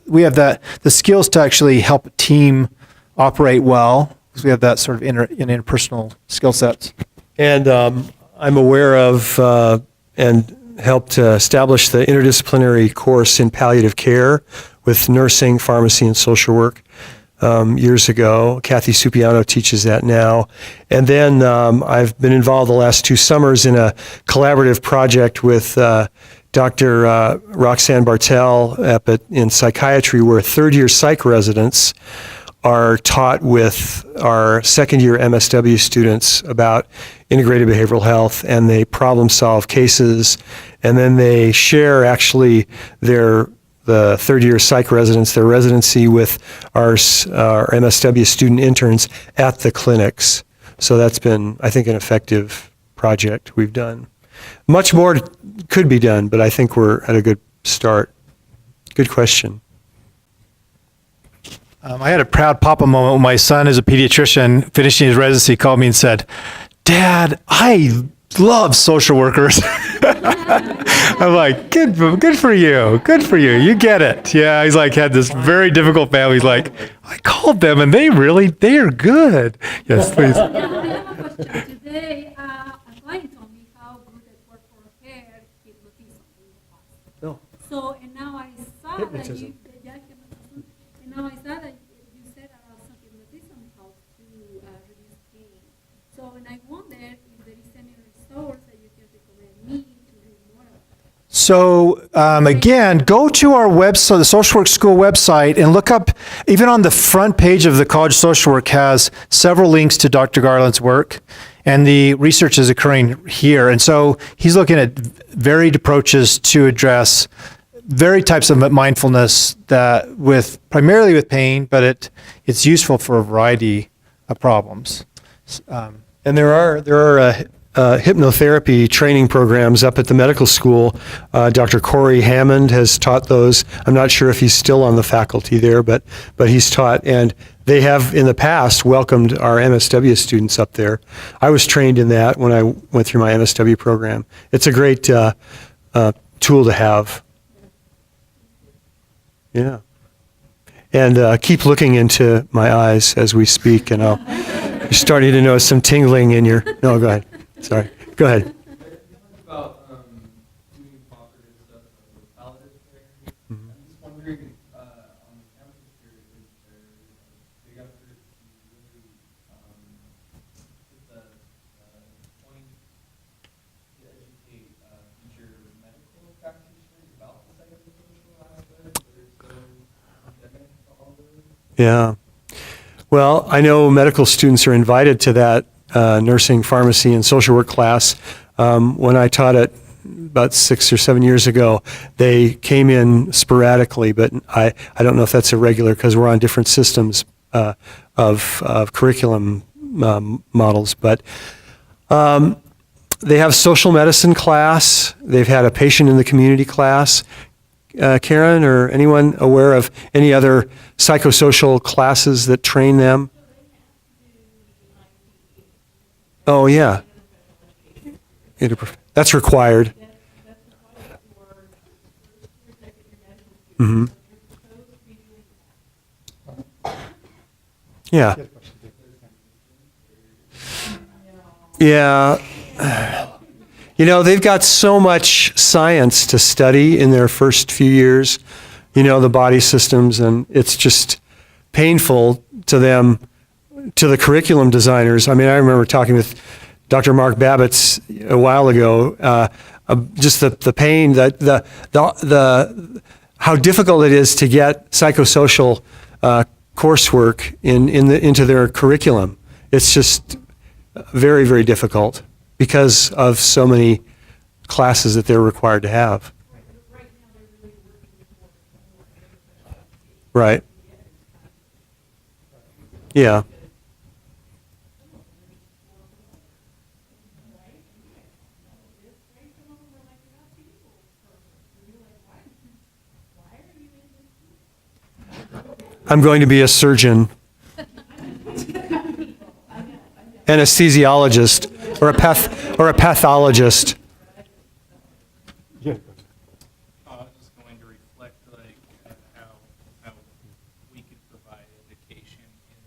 we have the skills to actually help a team operate well, because we have that sort of interpersonal skill sets. And I'm aware of and helped establish the interdisciplinary course in palliative care with nursing, pharmacy, and social work years ago. Kathy Supiano teaches that now. And then I've been involved the last 2 summers in a collaborative project with Dr. Roxanne Bartel in psychiatry, where third-year psych residents are taught with our second-year MSW students about integrated behavioral health, and they problem-solve cases, and then they share actually the third-year psych residents, their residency with our MSW student interns at the clinics. So that's been, I think, an effective project we've done. Much more could be done, but I think we're at a good start. Good question. I had a proud papa moment when my son, as a pediatrician, finishing his residency, called me and said, "Dad, I love social workers." I'm like, good for you. Good for you. You get it. Yeah, he's like, had this very difficult family. He's like, I called them and they are good. Yes, please. Yeah, I have a question. Today, a client told me how good at work for hair hypnotism in the past. No. So, and now I saw Hypnotism. and now I saw that you said some hypnotism helps to reduce pain. So, and I wonder if there is any resource that you can recommend me to read more about. So again, go to our website, the Social Work School website, and look up, even on the front page of the College of Social Work has several links to Dr. Garland's work, and the research is occurring here. And so he's looking at varied approaches to address varied types of mindfulness that primarily with pain, but it's useful for a variety of problems. And there are hypnotherapy training programs up at the medical school. Dr. Corey Hammond has taught those. I'm not sure if he's still on the faculty there, but he's taught, and they have in the past welcomed our MSW students up there. I was trained in that when I went through my MSW program. It's a great tool to have. Yeah. And keep looking into my eyes as we speak, and you're starting to notice some tingling in your, no, go ahead. Sorry. Go ahead. About doing cooperative stuff with palliative care. I'm just wondering, on the campus here, is there a big effort to really put the point to educate future medical practitioners about the psychosocial aspect? There's so endemic to all of this. Yeah. Well, I know medical students are invited to that nursing, pharmacy, and social work class. When I taught it about 6 or 7 years ago, they came in sporadically, but I don't know if that's irregular because we're on different systems of curriculum models. But they have social medicine class. They've had a patient in the community class. Karen or anyone aware of any other psychosocial classes that train them? Oh, yeah. That's required. Mm-hmm. Yeah. Yeah. They've got so much science to study in their first few years, the body systems, and it's just painful to them, to the curriculum designers. I mean, I remember talking with Dr. Mark Babbitt's a while ago, just the pain, how difficult it is to get psychosocial coursework into their curriculum. It's just very, very difficult because of so many classes that they're required to have. Right. Yeah. I'm going to be a surgeon, anesthesiologist, or a pathologist. Just going to reflect how we could provide education in,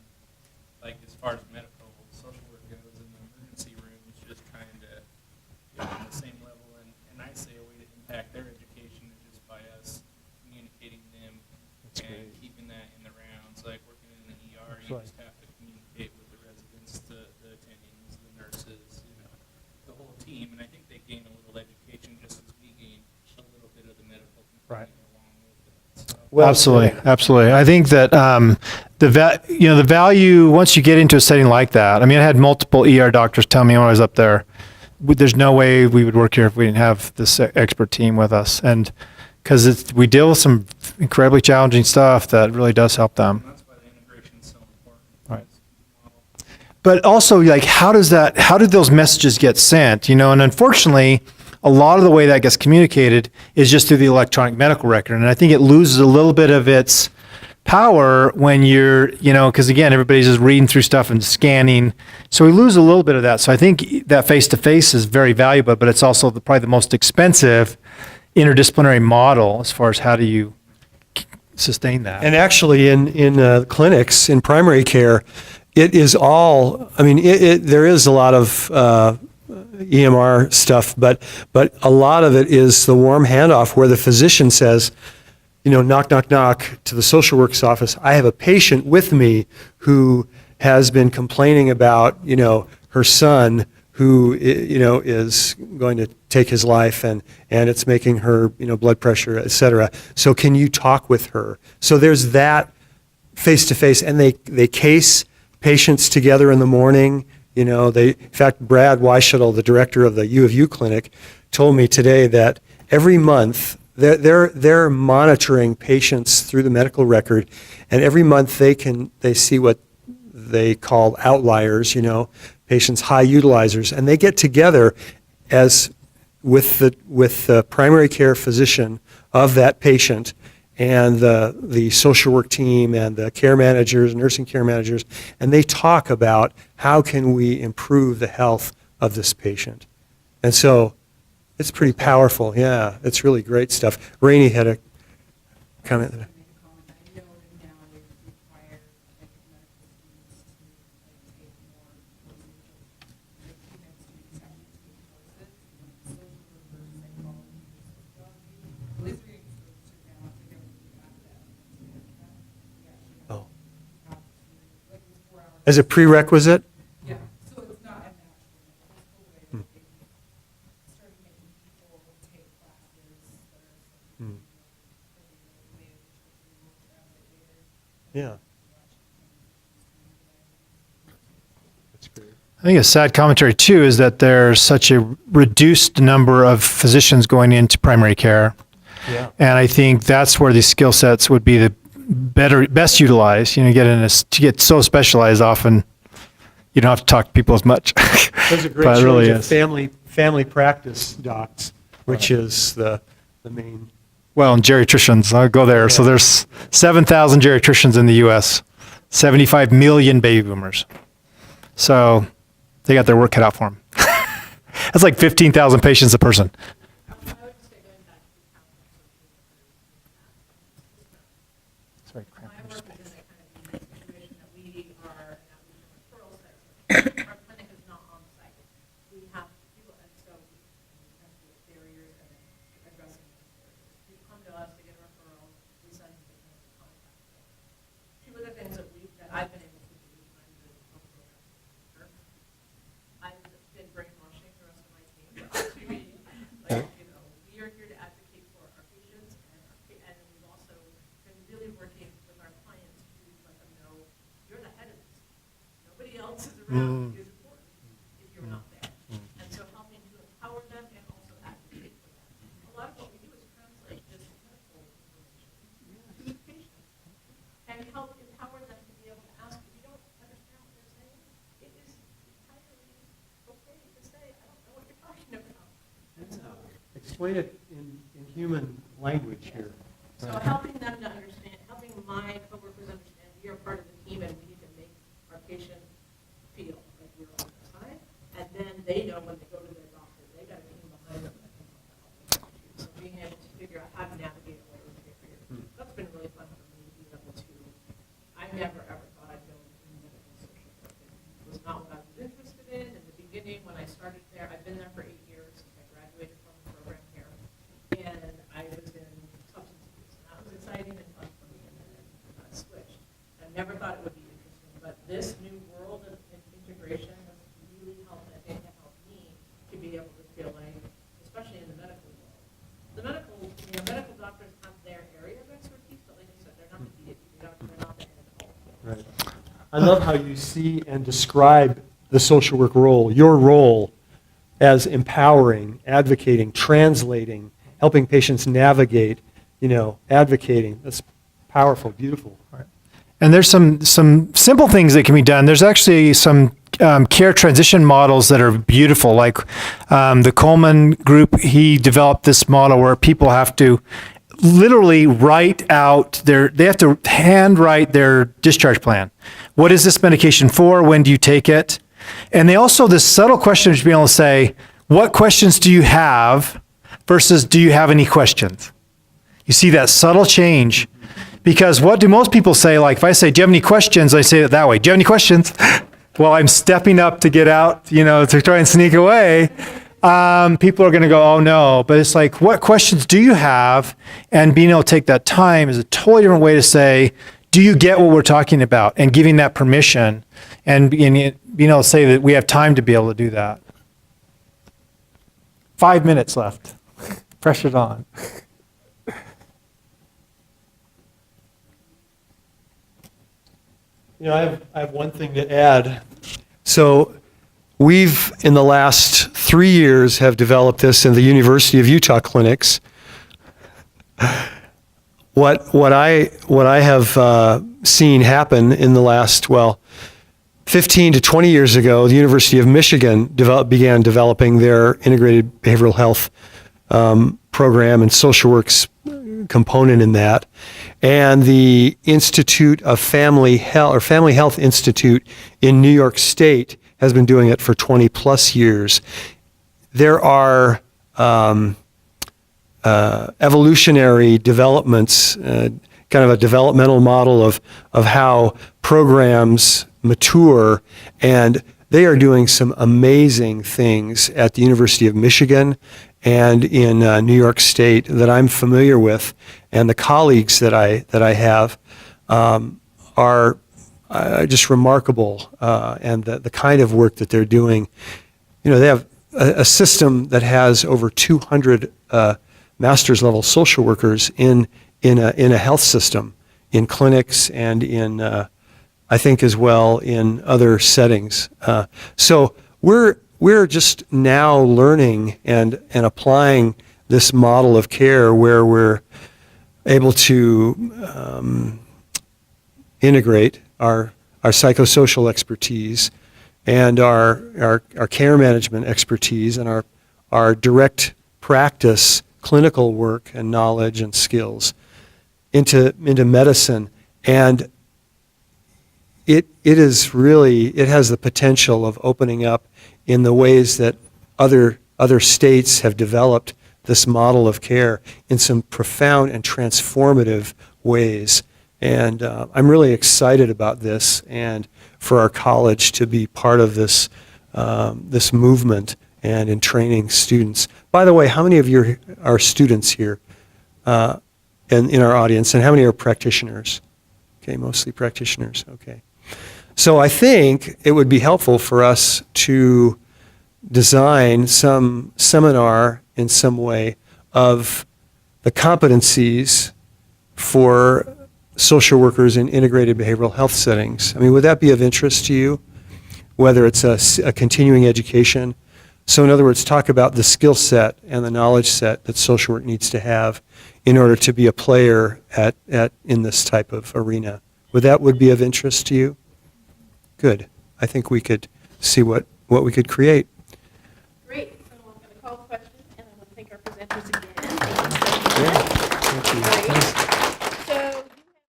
like, as far as medical social work goes in the emergency rooms, just trying to get on the same level. And I say a way to impact their education is just by us communicating them and keeping that in the rounds. Like working in the ER, you just have to communicate with the residents, the attendings, the nurses, the whole team. And I think they gain a little education just as we gain a little bit of the medical component along with it. So. Well, absolutely. I think that the value once you get into a setting like that. I mean, I had multiple ER doctors tell me when I was up there, there's no way we would work here if we didn't have this expert team with us, and because we deal with some incredibly challenging stuff that really does help them. That's why the integration is so important. Right. But also, like, how did those messages get sent? And unfortunately, a lot of the way that gets communicated is just through the electronic medical record. And I think it loses a little bit of its power when you're, because again, everybody's just reading through stuff and scanning. So we lose a little bit of that. So I think that face-to-face is very valuable, but it's also probably the most expensive interdisciplinary model as far as how do you sustain that. And actually, in clinics, in primary care, it is all, there is a lot of EMR stuff, but a lot of it is the warm handoff where the physician says, knock, knock, knock to the social work's office. I have a patient with me who has been complaining about, her son who, is going to take his life and it's making her, blood pressure, et cetera. So can you talk with her? So there's that face-to-face, and they case patients together in the morning. In fact, Brad Weishuttle, the director of the U of U clinic, told me today that every month they're monitoring patients through the medical record, and every month they see what they call outliers, patients high utilizers, and they get together as with the primary care physician of that patient and the social work team and the care managers, nursing care managers, and they talk about how can we improve the health of this patient. And so it's pretty powerful. Yeah, it's really great stuff. Rainey had a comment. As a prerequisite? Yeah, so it's not a natural. They started making people take classes that are Yeah. That's great. I think a sad commentary too is that there's such a reduced number of physicians going into primary care. Yeah. And I think that's where these skill sets would be the best utilized. To get so specialized, often you don't have to talk to people as much. There's a great But it shortage really of is. family practice docs, which is the main. Well, and geriatricians, I'll go there. So there's 7,000 geriatricians in the U.S., 75 million baby boomers. So they got their work cut out for them. That's like 15,000 patients a person. Sorry, My work is in a kind of unique situation that we are an outreach and referral center. Our clinic is not on site. We have people, and so we have to get barriers and addressing those barriers. You come to us to get a referral, we send you the clinical contact. Two of the things that I've been able to do is I'm the program. I've been around is important if you're not there. And so helping to empower them and also advocate for them. A lot of what we do is translate this medical information to the patient and help empower them to be able to ask, if you don't understand what they're saying, it is entirely okay to say, I don't know what you're talking about. Explain it in human language here. So helping them to understand, helping my coworkers understand we are part of the team and we need to make our patient feel like we're on their side. And then they know when they go to their doctor, they got a team behind them that can help them. So being able to figure out how to navigate away with your career. That's been really fun for me to be able to, I never ever thought I'd go into medical social work. It was not what I was interested in the beginning when I started there. I've been there for 8 years. I graduated from the program here. And I was in substance abuse. And that was exciting and fun for me. And then I switched. I never thought it would be interesting. But this new world of integration has really helped, I think, to help me to be able to feel like, especially in the medical world. The medical doctors have their area of expertise, but like you said, they're not the deity. They're not the end all. Right. I love how you see and describe the social work role, your role as empowering, advocating, translating, helping patients navigate, advocating. That's powerful, beautiful. And there's some simple things that can be done. There's actually some care transition models that are beautiful. Like the Coleman group, he developed this model where people have to literally write out they have to handwrite their discharge plan. What is this medication for? When do you take it? And they also, this subtle question is being able to say, what questions do you have versus do you have any questions? You see that subtle change. Because what do most people say? Like if I say, do you have any questions? I say it that way. Do you have any questions? Well, I'm stepping up to get out, to try and sneak away. People are going to go, oh no. But it's like, what questions do you have? And being able to take that time is a totally different way to say, do you get what we're talking about? And giving that permission and being able to say that we have time to be able to do that. 5 minutes left. Pressure's on. I have one thing to add. So we've, in the last 3 years, have developed this in the University of Utah clinics. What I have seen happen in the last, 15 to 20 years ago, the University of Michigan began developing their integrated behavioral health program and social works component in that. And the Institute of Family Health, or Family Health Institute in New York State, has been doing it for 20 plus years. There are evolutionary developments, kind of a developmental model of how programs mature, and they are doing some amazing things at the University of Michigan and in New York State that I'm familiar with, and the colleagues that I have are just remarkable, and the kind of work that they're doing. They have a system that has over 200 master's level social workers in a health system, in clinics and in I think as well in other settings. So we're just now learning and applying this model of care where we're able to integrate our psychosocial expertise and our care management expertise and our direct practice clinical work and knowledge and skills into medicine. And it has the potential of opening up in the ways that other states have developed this model of care in some profound and transformative ways. And I'm really excited about this and for our college to be part of this movement and in training students. By the way, how many of you are students here in our audience, and how many are practitioners? Okay, mostly practitioners, okay. So I think it would be helpful for us to design some seminar in some way of the competencies for social workers in integrated behavioral health settings. I mean, would that be of interest to you? whether it's a continuing education. So in other words, talk about the skill set and the knowledge set that social work needs to have in order to be a player in this type of arena. Would be of interest to you? Good. I think we could see what we could create.